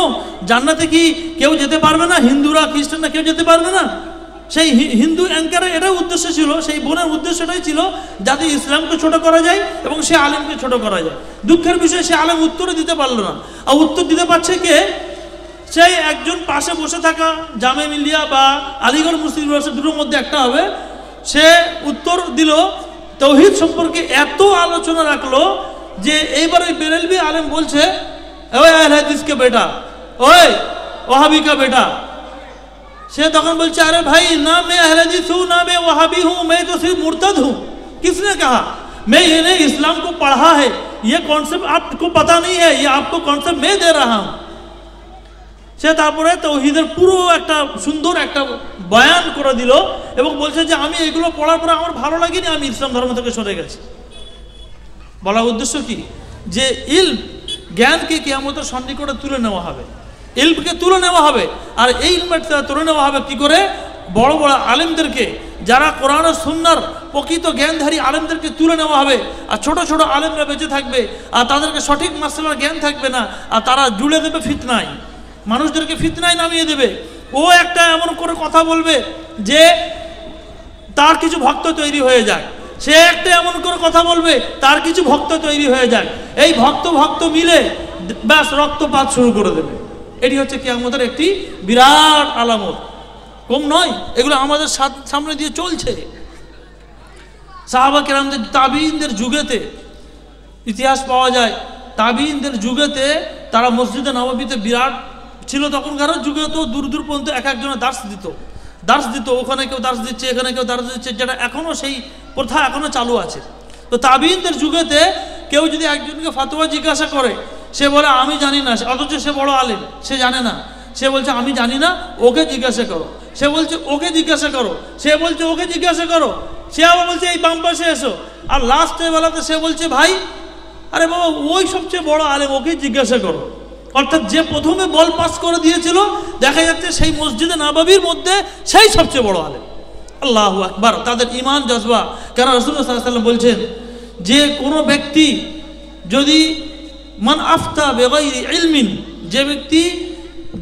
জান্নাতে কি কেউ যেতে পারবে না? হিন্দুরা খ্রিস্টানরা কেউ যেতে পারবে না? সেই হিন্দু অ্যাঙ্কারের এটাই উদ্দেশ্য ছিল, সেই বোনের উদ্দেশ্যটাই ছিল যাতে ইসলামকে ছোট করা যায় এবং সে আলেমকে ছোট করা যায়। দুঃখের বিষয় সে আলেম উত্তরে দিতে পারলো না। আর উত্তর দিতে পারছে কে? সেই একজন পাশে বসে থাকা জামে মিলিয়া বা আলিগড় মুসলিম ইউনিভার্সিটি, দুটোর মধ্যে একটা হবে। সে উত্তর দিল, তৌহিদ সম্পর্কে এত আলোচনা রাখলো যে এইবার ওই বেরেলভি আলেম বলছে, ওই আহলে হাদিসকে বেটা, ওই ওহাবি কা বেটা। সে তখন বলছে, अरे भाई ना मैं अहले हदीस हूँ ना मैं वहाबी हूँ, मैं तो सिर्फ मुर्तद हूँ। किसने कहा? मैं ये इस्लाम को पढ़ा है, ये कॉन्सेप्ट आपको पता नहीं है, ये आपको कॉन्सेप्ट मैं दे रहा हूँ। সে তারপরে তাওহীদের পুরো একটা সুন্দর একটা বয়ান করে দিল এবং বলছে যে আমি এগুলো পড়ার পরে আমার ভালো লাগেনি, আমি ইসলাম ধর্ম থেকে সরে গেছি। বলার উদ্দেশ্য কি? যে ইলম, জ্ঞানকে কিয়ামতের সন্নিকটে তুলে নেওয়া হবে, ইলমকে তুলে নেওয়া হবে। আর এই ইলমটা তুলে নেওয়া হবে কি করে? বড় বড় আলেমদেরকে, যারা কোরআন ও সুন্নাহর প্রকৃত জ্ঞানধারী আলেমদেরকে তুলে নেওয়া হবে। আর ছোট ছোট আলেমরা বেঁচে থাকবে, আর তাদেরকে সঠিক মাসলার জ্ঞান থাকবে না, আর তারা জুড়ে দেবে ফিতনায়, মানুষদেরকে ফিতনায় নামিয়ে দেবে। ও একটা এমন করে কথা বলবে যে তার কিছু ভক্ত তৈরি হয়ে যায়, সে একটা এমন করে কথা বলবে তার কিছু ভক্ত তৈরি হয়ে যায়। এই ভক্ত মিলে ব্যাস রক্তপাত শুরু করে দেবে। এটি হচ্ছে কিয়ামতের একটি বিরাট আলামত, কম নয়। এগুলো আমাদের সামনে দিয়ে চলছে। সাহাবা কেরামদের, তাবিঈনদের যুগেতে ইতিহাস পাওয়া যায়, তাবিঈনদের যুগেতে তারা মসজিদে নববীতে বিরাট ছিল। তখনকার যুগে তো দূর দূর পর্যন্ত এক একজনের দার্স দিত, ওখানে কেউ দার্স দিচ্ছে, এখানে কেউ দার্স দিচ্ছে, যেটা এখনও সেই প্রথা এখনও চালু আছে। তো তাবিঈনদের যুগেতে কেউ যদি একজনকে ফাতোয়া জিজ্ঞাসা করে, সে বলে আমি জানি না, অথচ সে বড় আলেম, সে জানে না। সে বলছে আমি জানি না, ওকে জিজ্ঞাসা করো। সে বলছে ওকে জিজ্ঞাসা করো, সে বলছে ওকে জিজ্ঞাসা করো। সে আবার বলছে এই বাম পাশে এসো। আর লাস্টের বেলাতে সে বলছে ভাই, আরে বাবা ওই সবচেয়ে বড় আলেম, ওকে জিজ্ঞাসা করো। অর্থাৎ যে প্রথমে বল পাস করে দিয়েছিল, দেখা যাচ্ছে সেই মসজিদে নববীর মধ্যে সেই সবচেয়ে বড় আলেম। আল্লাহু আকবার। তাদের ঈমান জজবা, কেন রাসূলুল্লাহ সাল্লাল্লাহু আলাইহি ওয়াসাল্লাম বলছেন যে কোনো ব্যক্তি যদি মান আফতা বেগাইরি ইলমিন, যে ব্যক্তি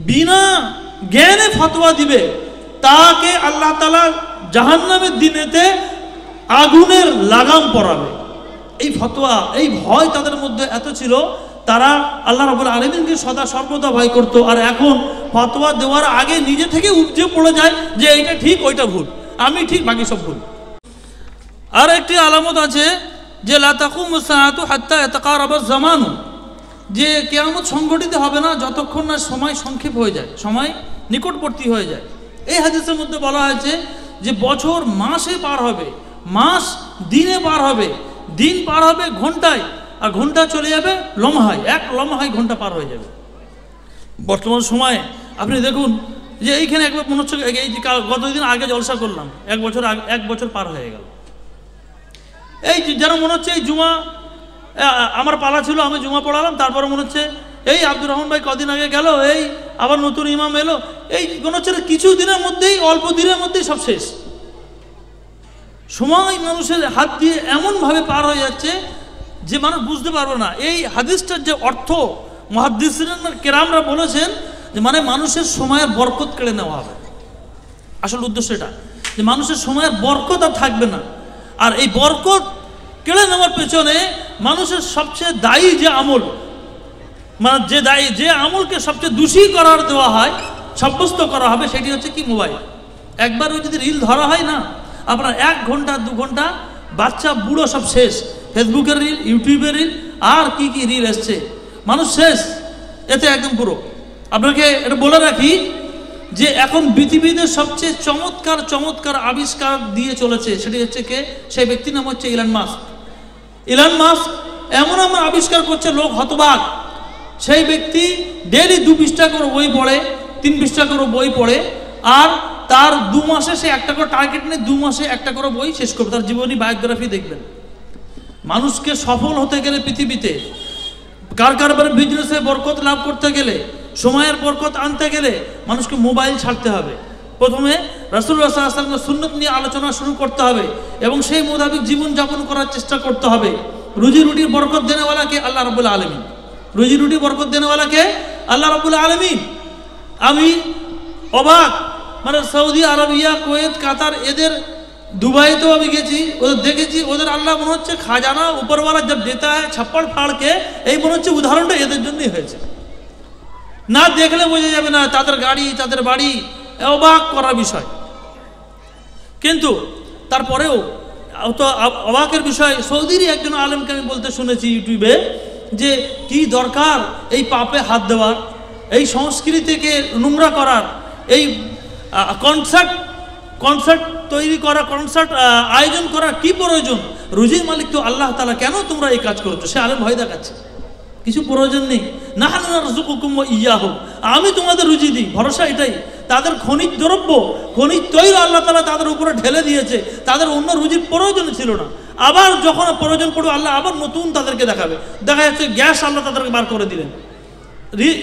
বিনা জ্ঞানে ফতোয়া দিবে, তাকে আল্লাহ তাআলা জাহান্নামের দিনেতে আগুনের লাগাম পরাবে। এই ফতোয়া, এই ভয় তাদের মধ্যে এত ছিল, তারা আল্লাহ রাব্বুল আলামিনকে সদা সর্বদা ভয় করত। আর এখন ফতোয়া দেওয়ার আগে নিজে থেকে উপজে পড়ে যায় যে এইটা ঠিক ওইটা ভুল, আমি ঠিক বাকি সব ভুল। আর একটি আলামত আছে যে লা তাকুমুস সাআতু হাত্তা ইয়াতাকারাবাজ জামানু, যে কিয়ামত সংঘটিত হবে না যতক্ষণ না সময় সংক্ষেপ হয়ে যায়, সময় নিকটবর্তী হয়ে যায়। এই হাদিসের মধ্যে বলা হয়েছে যে বছর মাসে পার হবে, মাস দিনে পার হবে, দিন পার হবে ঘন্টায়, আর ঘন্টা চলে যাবে লমহায়, এক লমহায় ঘন্টা পার হয়ে যাবে। বর্তমান সময়ে আপনি দেখুন যে এইখানে একবার মনে হচ্ছে এই যে গতদিন আগে জলসা করলাম, এক বছর পার হয়ে গেল। এই যেন মনে হচ্ছে এই জুমা আমার পালা ছিল, আমি জুমা পড়ালাম, তারপরে মনে হচ্ছে এই আব্দুর রহমান ভাই কদিন আগে গেল, এই আবার নতুন ইমাম এলো, এই মনে হচ্ছে কিছু দিনের মধ্যেই, অল্প দিনের মধ্যেই সব শেষ। সময় মানুষের হাত দিয়ে এমনভাবে পার হয়ে যাচ্ছে যে মানুষ বুঝতে পারবে না। এই হাদিসটার যে অর্থ মুহাদ্দিসিন কেরামরা বলেছেন যে মানে মানুষের সময়ের বরকত কেড়ে নেওয়া হবে। আসল উদ্দেশ্য এটা যে মানুষের সময়ের বরকত আর থাকবে না। আর এই বরকত কেড়ে নেওয়ার পেছনে মানুষের সবচেয়ে দায়ী যে আমল, মানে যে আমলকে সবচেয়ে দোষী করার দেওয়া হয়, সাব্যস্ত করা হবে, সেটি হচ্ছে কি? মোবাইল। একবার ওই যদি রিল ধরা হয় না, আপনার 1 ঘন্টা 2 ঘন্টা বাচ্চা বুড়ো সব শেষ। ফেসবুকের রিল, ইউটিউবের রিল, আর কি কি রিল এসছে, মানুষ শেষ এতে একদম পুরো। আপনাকে এটা বলে রাখি যে এখন পৃথিবীতে সবচেয়ে চমৎকার চমৎকার আবিষ্কার দিয়ে চলেছে, সেটি হচ্ছে কে? সেই ব্যক্তির নাম হচ্ছে ইলন মাস্ক। ইলন মাস্ক এমন এমন আবিষ্কার করছে, লোক হতবাক। সেই ব্যক্তি ডেইলি 2 পৃষ্ঠা করে বই পড়ে, 3 পৃষ্ঠা করে বই পড়ে, আর তার 2 মাসে সে একটা করে টার্গেট নিয়ে 2 মাসে একটা করে বই শেষ করবে। তার জীবনী বায়োগ্রাফি দেখবেন। মানুষকে সফল হতে গেলে পৃথিবীতে, কারবারে বিজনেসে বরকত লাভ করতে গেলে, সময়ের বরকত আনতে গেলে মানুষকে মোবাইল ছাড়তে হবে। প্রথমে রাসূলুল্লাহ সাল্লাল্লাহু আলাইহি ওয়াসাল্লামের সুন্নত নিয়ে আলোচনা শুরু করতে হবে এবং সেই মোতাবেক জীবনযাপন করার চেষ্টা করতে হবে। রুজি রুটির বরকত দেনেওয়ালাকে আল্লাহ রাব্বুল আলামিন, রুজি রুটি বরকত দেনেওয়ালাকে আল্লাহ রাব্বুল আলামিন। আমি অবাক, মানে সৌদি আরবিয়া, কুয়েত, কাতার, এদের দুবাইতেও আমি গেছি, ওদের দেখেছি, ওদের আল্লাহ মনে হচ্ছে খাজানা উপরওয়ালা জব দেতা হয় ছাপ্পড় ফাড়কে, এই মনে হচ্ছে উদাহরণটা এদের জন্যই হয়েছে। না দেখলে বোঝা যাবে না তাদের গাড়ি, তাদের বাড়ি, অবাক করার বিষয়। কিন্তু তারপরেও তো অবাকের বিষয়, সৌদিরই একজন আলেমকে আমি বলতে শুনেছি ইউটিউবে যে কি দরকার এই পাপে হাত দেওয়ার, এই সংস্কৃতিকে নোংরা করার, এই কনসার্ট তৈরি করা, কনসার্ট আয়োজন করার কি প্রয়োজন? রুজির মালিক তো আল্লাহ তাআলা, কেন তোমরা এই কাজ করছো? সে আলেম ভয় দেখাচ্ছে, কিছু প্রয়োজন নেই। নাহনু নারযুকুকুম ওয়া ইয়্যাহুম, আমি তোমাদের রুজি দিই, ভরসা এটাই। তাদের খনিজ দ্রব্য, খনিজ তৈল আল্লাহ তাআলা তাদের উপরে ঢেলে দিয়েছে, তাদের অন্য রুজির প্রয়োজন ছিল না। আবার যখন প্রয়োজন পড়বে আল্লাহ আবার নতুন তাদেরকে দেখাবে। দেখা যাচ্ছে গ্যাস আল্লাহ তাদেরকে বার করে দিলেন।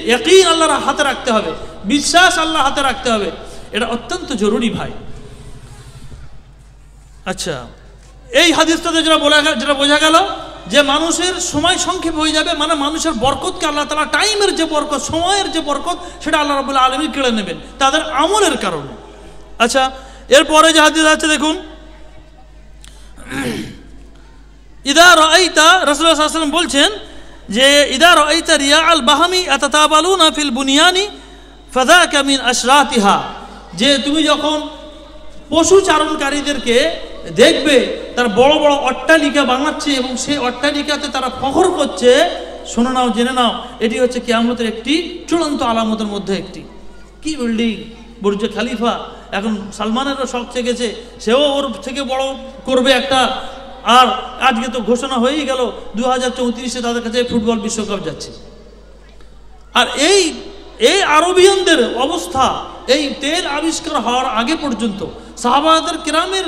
ইয়াকিন আল্লাহর হাতে রাখতে হবে, বিশ্বাস আল্লাহ হাতে রাখতে হবে, এটা অত্যন্ত জরুরি ভাই। আচ্ছা, এই হাদিসটাতে যেটা বোঝা গেল যে মানুষের সময় সংক্ষেপ হয়ে যাবে, মানে মানুষের বরকতকে আল্লাহ তাআলা, টাইমের যে বরকত, সময়ের যে বরকত, সেটা আল্লাহ রাব্বুল আলামিন কেড়ে নেবেন তাদের আমলের কারণে। আচ্ছা, এরপরে যে হাদিস আছে দেখুন, ইদা রাআইতা, রাসূলুল্লাহ সাল্লাল্লাহু আলাইহি ওয়াসাল্লাম বলছেন যে ইদা রাআইতা রিয়াআল বাহামি আতাতাবালুনা ফিল বুনিয়ানি ফাযাকা মিন আশরাতিহা, যে তুমি যখন পশু চারণকারীদেরকে দেখবে তারা বড় বড় অট্টালিকা বানাচ্ছে এবং সেই অট্টালিকাতে তারা ফখর করছে, শুনে নাও, জেনে নাও, এটি হচ্ছে কিয়ামতের একটি চূড়ান্ত আলামতের মধ্যে একটি। কি বিল্ডিং, বুর্জে খালিফা, এখন সালমানেরও শখ চেয়েছে, সেও ওর থেকে বড় করবে একটা। আর আজকে তো ঘোষণা হয়েই গেল 2034-এ তাদের কাছে ফুটবল বিশ্বকাপ যাচ্ছে। আর এই আরবিয়ানদের অবস্থা, এই তেল আবিষ্কার হওয়ার আগে পর্যন্ত সাহাবাদের কিরামের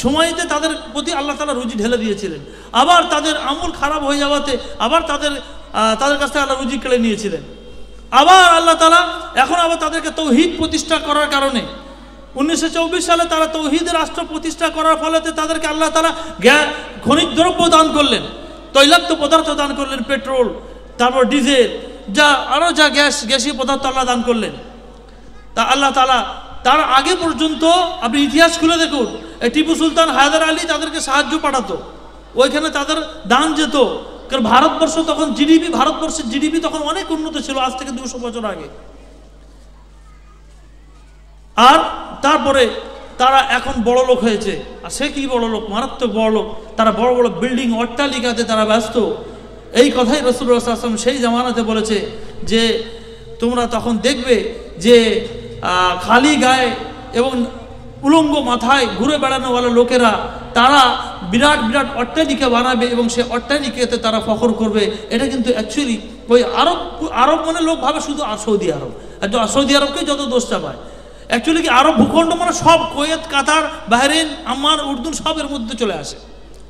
সময়তে তাদের প্রতি আল্লাহ তাআলা রুজি ঢেলে দিয়েছিলেন। আবার তাদের আমল খারাপ হয়ে যাওয়াতে আবার তাদের কাছ থেকে আল্লাহ রুজি কেড়ে নিয়েছিলেন। আবার আল্লাহ তাআলা এখন আবার তাদেরকে তৌহিদ প্রতিষ্ঠা করার কারণে 1924 সালে তারা তৌহিদের রাষ্ট্র প্রতিষ্ঠা করার ফলেতে তাদেরকে আল্লাহ তাআলা খনিজ দ্রব্য দান করলেন, তৈলাক্ত পদার্থ দান করলেন, পেট্রোল, তারপর ডিজেল, যা আরও যা গ্যাসীয় পদার্থ আল্লাহ দান করলেন। তা আল্লাহ তাআলা তার আগে পর্যন্ত আপনি ইতিহাস খুলে দেখুন, টিপু সুলতান, হায়দার আলী তাদেরকে সাহায্য পাঠাতো, ওইখানে তাদের দান যেত। কারণ ভারতবর্ষ তখন ভারতবর্ষের জিডিপি তখন অনেক উন্নত ছিল, আজ থেকে 200 বছর আগে। আর তারপরে তারা এখন বড় লোক হয়েছে। আর সে কি বড় লোক, মারাত্মক বড় লোক। তারা বড় বড় বিল্ডিং, অট্টালিকাতে তারা ব্যস্ত। এই কথাই রাসূলুল্লাহ সাল্লাল্লাহু আলাইহি ওয়াসাল্লাম সেই জামানাতে বলেছে যে তোমরা তখন দেখবে যে খালি গায়ে এবং উলঙ্গ মাথায় ঘুরে বেড়ানোওয়ালা লোকেরা তারা বিরাট বিরাট অট্টালিকা বানাবে এবং সেই অট্টালিকাতে তারা ফখর করবে। এটা কিন্তু অ্যাকচুয়ালি ওই আরব মানে লোক ভাবে শুধু সৌদি আরব, আর সৌদি আরবকে যত দোষটা পায়। অ্যাকচুয়ালি কি আরব ভূখণ্ড মানে সব, কুয়েত, কাতার, বাহরেইন, আম্মান, উর্দুন সব এর মধ্যে চলে আসে।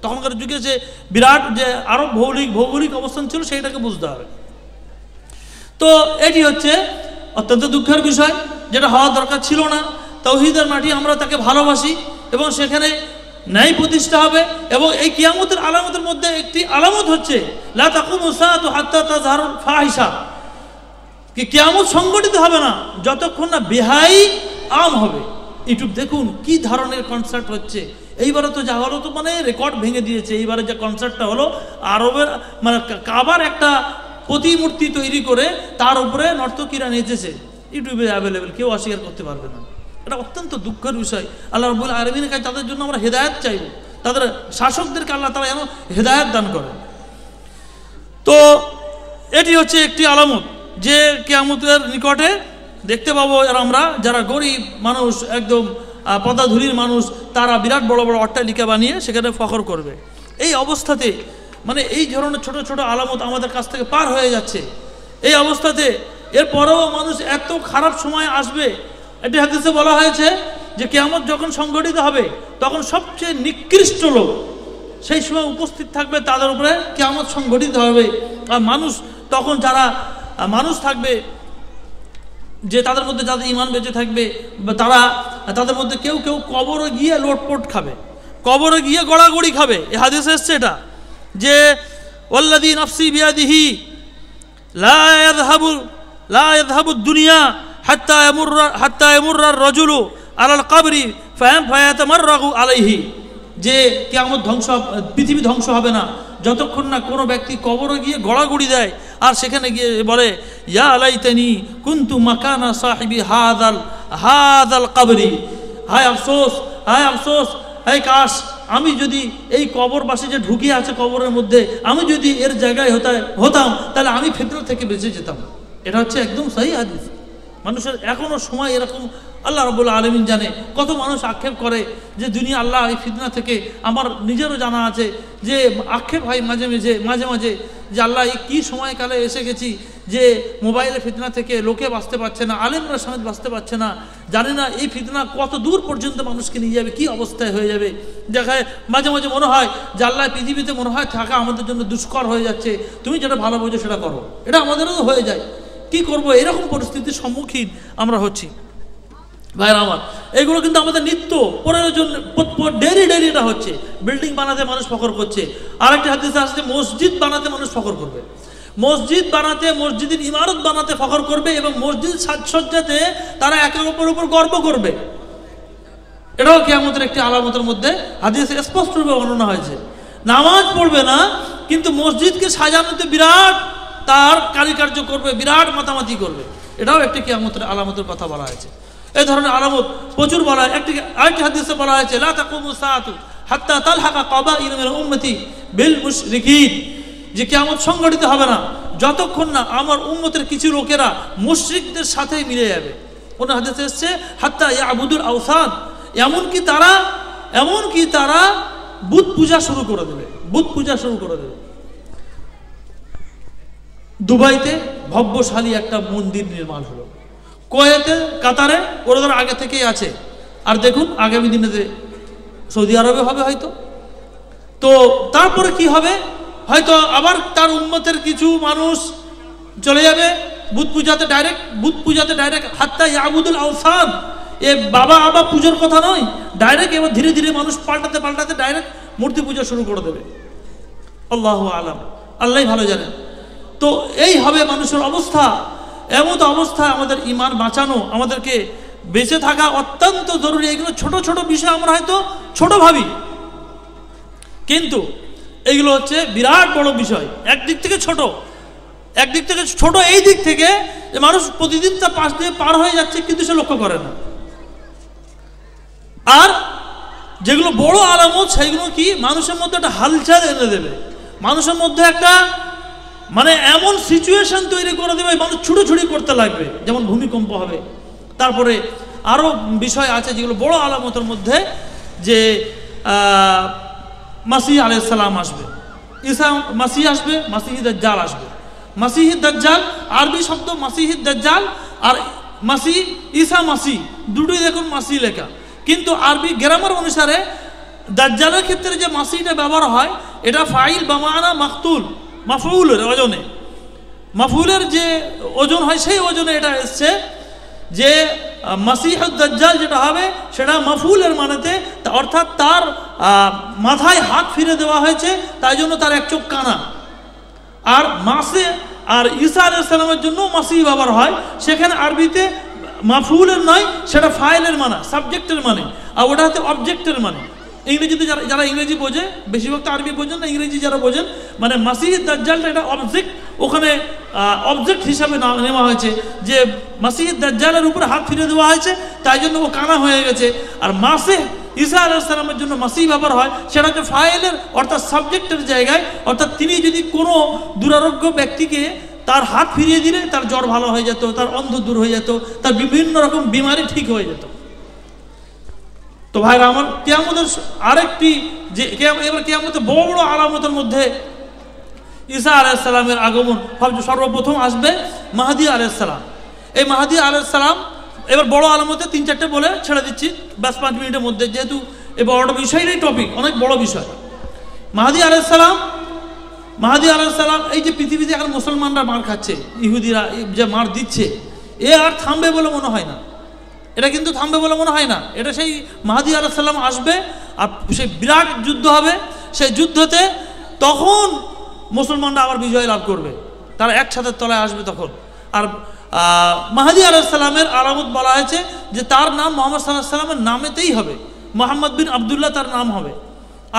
তখনকার যুগে যে বিরাট যে আরব ভৌগোলিক অবস্থান ছিল সেইটাকে বুঝতে হবে। তো এটি হচ্ছে অত্যন্ত দুঃখের বিষয়, যেটা হওয়া দরকার ছিল না। তাওহীদের মাটি, আমরা তাকে ভালোবাসি এবং সেখানে ন্যায় প্রতিষ্ঠা হবে। এবং এই কিয়ামতের আলামতের মধ্যে একটি আলামত হচ্ছে লা তাকুমু সাআতু হাত্তা তাযহারুল ফাহিশা, কি কিয়ামত সংগঠিত হবে না যতক্ষণ না বেহাই আম হবে। ইউটিউব দেখুন কি ধরনের কনসার্ট হচ্ছে। এইবারে তো যা হলো তো মানে রেকর্ড ভেঙে দিয়েছে। এইবারে যে কনসার্টটা হলো আরবের মানে কাবার একটা প্রতিমূর্তি তৈরি করে তার উপরে নর্তকীরা নেচেছে, ইউটিউবে অ্যাভেলেবেল, কেউ অস্বীকার করতে পারবে না। এটা অত্যন্ত দুঃখের বিষয়। আল্লাহ রাব্বুল আলামিনের কাছে তাদের জন্য আমরা হেদায়েত চাইব, তাদের শাসকদেরকে আল্লাহ তাআলা যেন হেদায়েত দান করে। তো এটি হচ্ছে একটি আলামত যে কিয়ামতের নিকটে দেখতে পাবো। আর আমরা যারা গরিব মানুষ, একদম পদাধূলির মানুষ, তারা বিরাট বড় বড় অট্টালিকা বানিয়ে সেখানে ফখর করবে। এই অবস্থাতে মানে এই ধরনের ছোট ছোট আলামত আমাদের কাছ থেকে পার হয়ে যাচ্ছে। এই অবস্থাতে এরপরেও মানুষ এত খারাপ সময় আসবে। এটি হাদিসে বলা হয়েছে যে কিয়ামত যখন সংঘটিত হবে তখন সবচেয়ে নিকৃষ্ট লোক সেই সময় উপস্থিত থাকবে, তাদের উপরে কিয়ামত সংঘটিত হবে। আর মানুষ তখন যারা মানুষ থাকবে, যে তাদের মধ্যে যাদের ঈমান বেঁচে থাকবে, তারা তাদের মধ্যে কেউ কেউ কবরে গিয়ে লোটপোট খাবে, কবরে গিয়ে গড়াগড়ি খাবে। এই হাদিসে এসছে এটা যে ওয়াল্লাযী নাফসি বিয়াদিহি লা ইয়াযহাবু দুনিয়া হাত্তা ইয়ামুররা আর-রাজুলু আলাল কবরি ফায়াতামাররাগু আলাইহি, যে কিয়ামত পৃথিবী ধ্বংস হবে না যতক্ষণ না কোনো ব্যক্তি কবরে গিয়ে গড়াগড়ি দেয় আর সেখানে গিয়ে বলে ইয়া লাইতানি কুনতু মাকানা সাহিবি হাদাল কবরি, হায় আফসোস, হায় আফসোস, হায় কাশ আমি যদি এই কবরবাসী যে ঢুকে আছে কবরের মধ্যে, আমি যদি এর জায়গায় হতাম তাহলে আমি ফিতনা থেকে বেঁচে যেতাম। এটা হচ্ছে একদম সহি হাদিস। মানুষের এখনো সময় এরকম, আল্লাহ রাব্বুল আলামিন জানে কত মানুষ আক্ষেপ করে যে দুনিয়া আল্লাহ এই ফিতনা থেকে। আমার নিজেরও জানা আছে যে আক্ষেপ হয় মাঝে মাঝে যে আল্লাহ এই কী সময়কালে এসে গেছি যে মোবাইলের ফিতনা থেকে লোকে বাঁচতে পারছে না, আলেমরা সমেত বাঁচতে পারছে না। জানি না এই ফিতনা কত দূর পর্যন্ত মানুষকে নিয়ে যাবে, কী অবস্থায় হয়ে যাবে। দেখায় মাঝে মাঝে মনে হয় যে আল্লাহ পৃথিবীতে মনে হয় থাকা আমাদের জন্য দুষ্কর হয়ে যাচ্ছে, তুমি যেটা ভালো বোঝো সেটা করো। এটা আমাদেরও হয়ে যায়, কি করব, এরকম পরিস্থিতির সম্মুখীন আমরা হচ্ছি। ভাইরা আমার, এগুলো কিন্তু আমাদের নিত্য প্রয়োজন, ডেইলি এটা হচ্ছে। বিল্ডিং বানাতে মানুষ ফখর করছে। আরেকটা হাদিসে আসছে মসজিদ বানাতে মানুষ ফখর করবে, মসজিদ বানাতে, মসজিদের ইমারত বানাতে ফখর করবে এবং মসজিদ সাজসজ্জাতে তারা একে অপরের উপর গর্ব করবে। এটাও কিয়ামতের একটি আলামতের মধ্যে হাদিসে স্পষ্টভাবে বর্ণনা হয়েছে। নামাজ পড়বে না কিন্তু মসজিদকে সাজানোতে বিরাট তার কারিকার্য করবে, বিরাট মাতামাতি করবে। এটাও একটি কিয়ামতের আলামতের কথা বলা হয়েছে। এই ধরনের আলামত প্রচুর বলা হয়। আরেকটি হাদিসে বলা হয়েছে লা তাকুমু সাআতু হাত্তা তালহাকা কাবাইর মিন উম্মতি বিল মুশরিকিন, যে কিয়ামত সংঘটিত হবে না যতক্ষণ না আমার উম্মতের কিছু লোকেরা মুশরিকদের সাথে মিলে যাবে। কোন হাদিসে এসেছে হাত্তা ইয়াবুদুল আওসান, এমনকি তারা বুত পূজা শুরু করে দেবে, বুত পূজা শুরু করে দেবে। দুবাইতে ভব্যশালী একটা মন্দির নির্মাণ হলো, কুয়েতে, কাতারে ওরা আগে থেকেই আছে। আর দেখুন আগামী দিনেতে সৌদি আরবে হবে হয়তো। তো তারপরে কি হবে, হয়তো আবার তার উম্মতের কিছু মানুষ চলে যাবে বুত পূজাতে ডাইরেক্ট হাত্তা ইয়াবুদুল আওসান। এ বাবা আবা পুজোর কথা নয়, ডাইরেক্ট এবার ধীরে ধীরে মানুষ পাল্টাতে ডাইরেক্ট মূর্তি পূজা শুরু করে দেবে। আল্লাহু আলাম, আল্লাহই ভালো জানেন। তো এই হবে মানুষের অবস্থা। এমন অবস্থা আমাদের ঈমান বাঁচানো, আমাদেরকে বেঁচে থাকা অত্যন্ত জরুরি। এগুলো ছোট ছোট বিষয় আমরা হয়তো ছোট ভাবি, কিন্তু এগুলো হচ্ছে বিরাট বড় বিষয়। একদিক থেকে ছোট এই দিক থেকে যে মানুষ প্রতিদিন তার পাশ দিয়ে পার হয়ে যাচ্ছে কিন্তু সে লক্ষ্য করে না। আর যেগুলো বড় আলামত সেইগুলো কি মানুষের মধ্যে একটা হালচাল এনে দেবে, মানুষের মধ্যে একটা মানে এমন সিচুয়েশন তৈরি করে দেবে মানুষ ছুটোছুটি করতে লাগবে, যেমন ভূমিকম্প হবে। তারপরে আরও বিষয় আছে যেগুলো বড় আলামতের মধ্যে, যে মাসিহ আলাইহিস সালাম আসবে, ঈসা মাসিহ আসবে, মাসিহ দাজ্জাল আসবে। মাসিহ দাজ্জাল আরবি শব্দ মাসিহ দাজ্জাল, আর মাসিহ ঈসা মাসিহ দুটোই দেখুন মাসিহ লেখা, কিন্তু আরবি গ্রামার অনুসারে দাজ্জালের ক্ষেত্রে যে মাসিহটা ব্যবহার হয় এটা ফাইল বামানা মাকতুল, মাফউলের ওজনে, মাফউলের যে ওজন হয় সেই ওজনে এটা এসছে। যে মাসিহুদ দাজ্জাল যেটা হবে সেটা মাফউলের মানেতে, অর্থাৎ তার মাথায় হাত ফিরে দেওয়া হয়েছে, তাই জন্য তার এক চোখ কানা। আর ঈসা আলাইহিস সালামের জন্য মাসিহ ব্যবহার হয়, সেখানে আরবিতে মাফুলের নয়, সেটা ফাইলের মানে, সাবজেক্টের মানে, আর ওটা হচ্ছে অবজেক্টের মানে। ইংরেজিতে যারা ইংরেজি বোঝে, বেশিরভাগ তো আরবি বোঝেন না, ইংরেজি যারা বোঝেন, মানে মাসিহ দাজ্জালটা এটা অবজেক্ট, ওখানে অবজেক্ট হিসাবে নেওয়া হয়েছে যে মাসিহ দাজ্জালের উপরে হাত ফিরে দেওয়া হয়েছে, তাই জন্য ও কানা হয়ে গেছে। আর মাসিহ ঈসা আলাইহিস সালামের জন্য মাসিহ ব্যবহার হয়, সেটা হচ্ছে ফাইলের অর্থাৎ সাবজেক্টের জায়গায়, অর্থাৎ তিনি যদি কোনো দুরারোগ্য ব্যক্তিকে তার হাত ফিরিয়ে দিলে তার জ্বর ভালো হয়ে যেত, তার অন্ধ দূর হয়ে যেত, তার বিভিন্ন রকম বিমারি ঠিক হয়ে যেত। তো ভাইরা আমার, কিয়ামতের আরেকটি যে এবার কিয়ামতের বড় বড় আলামতের মধ্যে ঈসা আলাইহিস সালামের আগমন। সর্বপ্রথম আসবে মাহদী আলাইহিস সালাম। এই মাহদী আলাইহিস সালাম এবার বড় আলামতে 3-4টে বলে ছেড়ে দিচ্ছি ব্যাস 5 মিনিটের মধ্যে, যেহেতু এই বড় বিষয়টাই টপিক, অনেক বড় বিষয়। মাহদী আলাইহিস সালাম এই যে পৃথিবীতে এখন মুসলমানরা মার খাচ্ছে, ইহুদিরা যে মার দিচ্ছে, এ আর থামবে বলে মনে হয় না। এটা কিন্তু থামবে বলে মনে হয় না। এটা সেই মাহদী আলাইহিস সালাম আসবে, আর সেই বিরাট যুদ্ধ হবে। সেই যুদ্ধতে তখন মুসলমানরা আবার বিজয় লাভ করবে, তারা একসাথে তলায় আসবে তখন। আর মাহদী আলাইহিস সালামের আলামত বলা হয়েছে যে তার নাম মুহাম্মদ সাল্লাল্লাহু আলাইহি ওয়াসাল্লামের নামেতেই হবে, মুহাম্মদ বিন আবদুল্লাহ তার নাম হবে।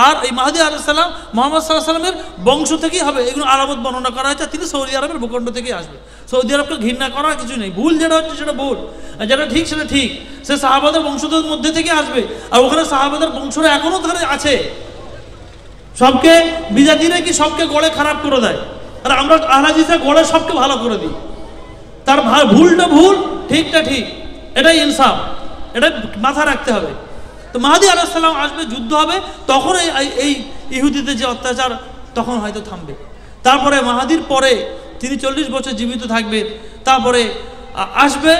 আর এই মাহদী আলাইহিস সালাম মুহাম্মদ সাল্লাল্লাহু আলাইহি ওয়াসাল্লামের বংশ থেকেই হবে, এগুলো আলামত বর্ণনা করা হয়েছে। তিনি সৌদি আরবের ভূখণ্ড থেকেই আসবে। সৌদি আরবকে ঘৃণা করার কিছু নেই, ভুল যেটা হচ্ছে সেটা ভুল, আর যেটা ঠিক সেটা ঠিক। সে সাহাবাদের বংশধর মধ্যে থেকে আসবে, আর ওখানে সাহাবাদের বংশরা এখনো ধরে আছে। সবকে বিজাতিরা কি সবকে গড়ে খারাপ করে দেয়, আর আমরা আহলে হাদিসে গড়ে সবকে ভালো করে দিই। তার ভুলটা ভুল, ঠিকটা ঠিক, এটাই ইনসাফ, এটা মাথা রাখতে হবে। তো মাহদী আলাইহিস সালাম আসবে, যুদ্ধ হবে, তখন এই ইহুদিদের যে অত্যাচার তখন হয়তো থামবে। তারপরে মাহদীর পরে তিনি 40 বছর জীবিত থাকবেন। তারপরে আসবে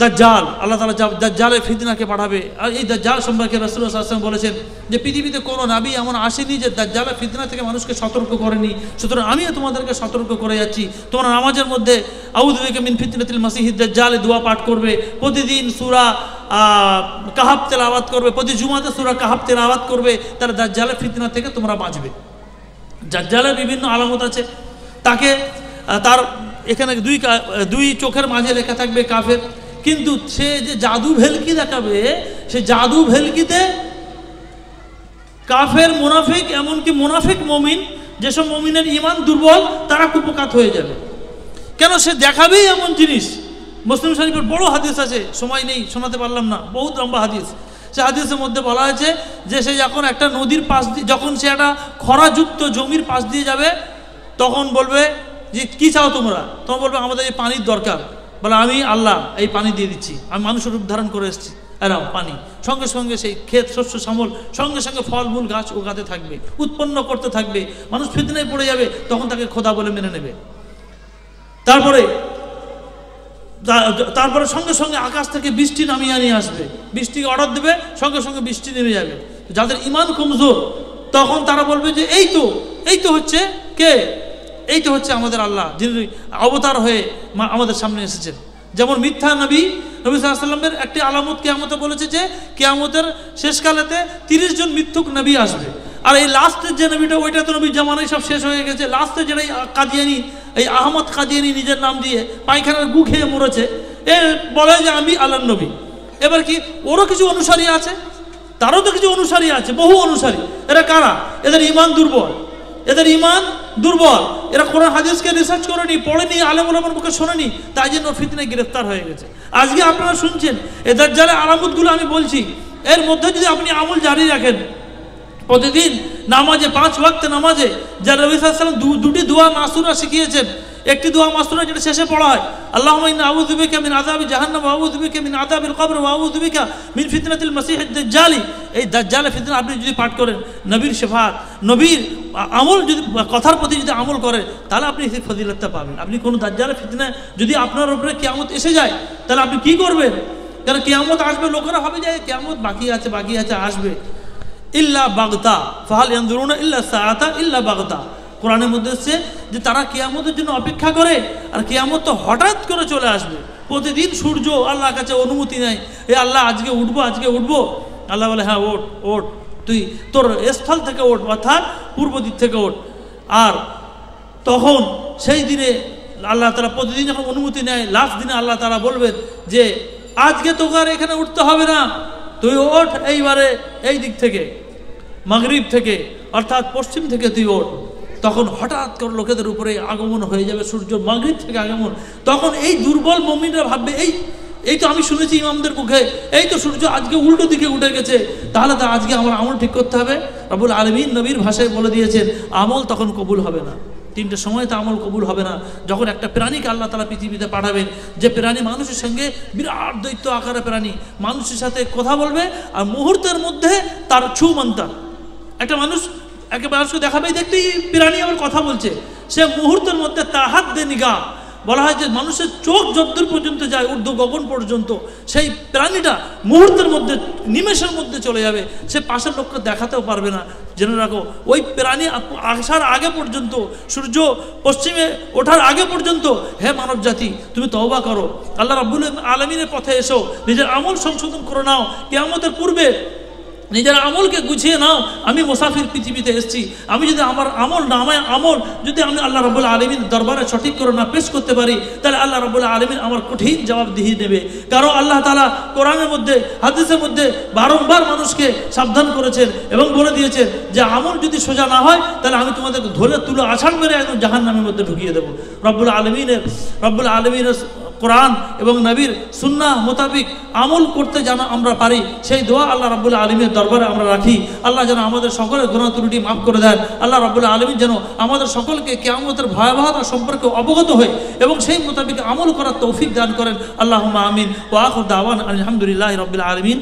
দাজ্জাল, আল্লাহ তাআলা দাজ্জালের ফিতনাকে পাঠাবে। আর এই দাজ্জাল সম্পর্কে রাসূলুল্লাহ সাল্লাল্লাহু আলাইহি ওয়াসাল্লাম বলেছেন যে পৃথিবীতে কোনো নবী এমন আসেনি যে দাজ্জালের ফিতনা থেকে মানুষকে সতর্ক করেনি। সুতরাং আমিও তোমাদেরকে সতর্ক করে যাচ্ছি। তোমরা নামাজের মধ্যে আউযু বিকা মিন ফিতনাতিল মাসিহিদ দাজ্জাল দোয়া পাঠ করবে, প্রতিদিন সূরা কাহাফ তেলাওয়াত করবে, প্রতি জুমাতে সূরা কাহাফ তেলাওয়াত করবে, তার দাজ্জালের ফিতনা থেকে তোমরা বাঁচবে। দাজ্জালের বিভিন্ন আলামত আছে। তাকে তার এখানে দুই চোখের মাঝে লেখা থাকবে কাফের, কিন্তু সে যে জাদু ভেলকি দেখাবে, সে জাদু ভেলকিতে কাফের, মুনাফিক, এমনকি মুনাফিক মুমিন, যেসব মুমিনের ঈমান দুর্বল তারা কুপকাত হয়ে যাবে। কেন? সে দেখাবেই এমন জিনিস। মুসলিম শরীফের বড় হাদিস আছে, সময় নেই, শোনাতে পারলাম না, বহুত লম্বা হাদিস। সে হাদিসের মধ্যে বলা হয়েছে যে সে যখন একটা নদীর পাশ দিয়ে, যখন সে একটা খরাযুক্ত জমির পাশ দিয়ে যাবে, তখন বলবে যে কি চাও তোমরা? তখন বলবে আমাদের এই পানির দরকার। বলে আমি আল্লাহ এই পানি দিয়ে দিচ্ছি, আমি মানুষের রূপ ধারণ করে এসেছি, এরাও পানি। সঙ্গে সঙ্গে সেই ক্ষেত, শস্য শ্যামল, সঙ্গে সঙ্গে ফলমূল গাছ উগাতে থাকবে, উৎপন্ন করতে থাকবে। মানুষ ফিতনায় পড়ে যাবে, তখন তাকে খোদা বলে মেনে নেবে। তারপরে সঙ্গে সঙ্গে আকাশ থেকে বৃষ্টি নামিয়ে নিয়ে আসবে, বৃষ্টিকে অর্ডার দেবে, সঙ্গে সঙ্গে বৃষ্টি নেমে যাবে। যাদের ঈমান কমজোর, তখন তারা বলবে যে এই তো হচ্ছে কে? এই তো হচ্ছে আমাদের আল্লাহ, যিনি অবতার হয়ে আমাদের সামনে এসেছেন। যেমন মিথ্যা নবী সাল্লাল্লাহু আলাইহি ওয়াসাল্লামের একটি আলামত কিয়ামতে বলেছে যে কিয়ামতের শেষকালেতে 30 জন মিথ্যুক নবী আসবে। আর এই লাস্টের যে নবীটা, ওইটা তো নবীর জামানায় সব শেষ হয়ে গেছে। লাস্টের যেটা কাদিয়ানি, এই আহমদ কাদিয়ানি নিজের নাম দিয়ে পায়খানার গু খেয়ে মরেছে, এ বলে যে আমি আল্লাহর নবী। এবার কি ওরও কিছু অনুসারী আছে, তারও তো কিছু অনুসারী আছে, বহু অনুসারী। এরা কারা? এদের ঈমান দুর্বল, এরা কোরআন হাদিসকে রিসার্চ করেনি, পড়েনি, আলেম ওলামার মুখে শোনেনি, তাই জন্য ফিতনায় গ্রেফতার হয়ে গেছে। আজকে আপনারা শুনছেন এই দাজ্জালের আলামতগুলো আমি বলছি, এর মধ্যে যদি আপনি আমল জারি রাখেন, প্রতিদিন নামাজে 5 ওয়াক্ত নামাজে যা নবী সাল্লাল্লাহু আলাইহি ওয়াসাল্লাম দুটি দোয়া মাসুরা শিখিয়েছেন, একটি দোয়া মাসুরা যেটা শেষে পড়া হয়, আল্লাহুম্মা ইন্নী আউযু বিকা মিন আযাবি জাহান্নাম ওয়া আউযু বিকা মিন আযাবিল কবর ওয়া আউযু বিকা মিন ফিতনাতিল মাসিহিদ দাজ্জাল। এই দাজ্জালের ফিতনা আপনি যদি পাঠ করেন, নবীর শেফাত, নবীর আমল যদি কথার প্রতি যদি আমল করেন, তাহলে আপনি সেই ফজিলতটা পাবেন। আপনি কোনো দাজ্জালের ফিতনা যদি আপনার উপরে কিয়ামত এসে যায়, তাহলে আপনি কি করবেন? কারণ কিয়ামত আসবে, লোকেরা ভাবে যে কিয়ামত বাকি আছে, আসবে। ইল্লা বাগতা ফাহাল ইয়ানজুরুনা ইল্লা সাআতা ইল্লা বাগতা। কোরআনের মধ্যে হচ্ছে যে তারা কিয়ামতের জন্য অপেক্ষা করে, আর কিয়ামত তো হঠাৎ করে চলে আসবে। প্রতিদিন সূর্য আল্লাহর কাছে অনুমতি নেয়, এ আল্লাহ আজকে উঠবো। আল্লাহ বলে হ্যাঁ ওঠ, তুই তোর স্থল থেকে ওঠ, অর্থাৎ পূর্ব দিক থেকে ওঠ। আর তখন সেই দিনে আল্লাহ তাআলা প্রতিদিন যখন অনুমতি নেয়, লাস্ট দিনে আল্লাহ তাআলা বলবেন যে আজকে তোকে আর এখানে উঠতে হবে না, তুই ওঠ এইবারে এই দিক থেকে, মাগরিব থেকে, অর্থাৎ পশ্চিম থেকে তুই ওঠ। তখন হঠাৎ করে লোকেদের উপরে আগমন হয়ে যাবে সূর্য, মাগরিব থেকে আগমন। তখন এই দুর্বল মুমিনরা ভাববে এই তো আমি শুনেছি ইমামদের মুখে, এই তো সূর্য আজকে উল্টো দিকে উঠে গেছে, তাহলে তো আজকে আমার আমল ঠিক করতে হবে। রব্বুল আলামিন নবীর ভাষায় বলে দিয়েছেন আমল তখন কবুল হবে না, তিনটে সময় তো আমল কবুল হবে না। যখন একটা প্রাণীকে আল্লাহ তাআলা পৃথিবীতে পাঠাবেন, যে প্রাণী মানুষের সঙ্গে বিরাট দৈত্য আকারে প্রাণী, মানুষের সাথে কথা বলবে আর মুহূর্তের মধ্যে তার ছুমন্তা, একটা মানুষকে দেখাবে দেখতে প্রাণী আমার কথা বলছে, সে মুহূর্তের মধ্যে তাহাত দে নিগা, বলা হয় যে মানুষের চোখ যতদূর পর্যন্ত যায়, ঊর্ধ্ব গগন পর্যন্ত, সেই প্রাণীটা মুহূর্তের মধ্যে, নিমেষের মধ্যে চলে যাবে, সে পাশের লোককে দেখাতেও পারবে না। জেনে রাখো, ওই প্রাণী আসার আগে পর্যন্ত, সূর্য পশ্চিমে ওঠার আগে পর্যন্ত, হে মানব জাতি তুমি তওবা করো, আল্লাহ রাব্বুল আলামিনের পথে এসো, নিজের আমল সংশোধন করে নাও, কিয়ামতের পূর্বে নিজের আমলকে গুছিয়ে নাও। আমি মুসাফির পৃথিবীতে এসেছি, আমি যদি আমার আমল যদি আমি আল্লাহ রাব্বুল আলামিন দরবারে সঠিক করে না পেশ করতে পারি, তাহলে আল্লাহ রাব্বুল আলামিন আমার কঠিন জবাবদিহি নেবে। কারণ আল্লাহ তাআলা কোরআনের মধ্যে, হাদিসের মধ্যে বারংবার মানুষকে সাবধান করেছেন এবং বলে দিয়েছেন যে আমল যদি সোজা না হয় তাহলে আমি তোমাদেরকে ধরে তুলে আছাড় মেরে একদম জাহান্নামের মধ্যে ঢুকিয়ে দেবো। রব্বুল আলামিনের কোরআন এবং নবীর সুন্নাহ মোতাবিক আমল করতে যেন আমরা পারি, সেই দোয়া আল্লাহ রাব্বুল আলামিনের দরবারে আমরা রাখি। আল্লাহ যেন আমাদের সকলের গুনাহ ত্রুটি মাফ করে দেন। আল্লাহ রাব্বুল আলামিন যেন আমাদের সকলকে কিয়ামতের ভয়াবহতা সম্পর্কে অবগত হয়ে এবং সেই মোতাবিক আমল করার তৌফিক দান করেন। আল্লাহুম্মা আমিন। ওয়া আখিরু দাওয়ানা আলহামদুলিল্লাহি রাব্বিল আলামিন।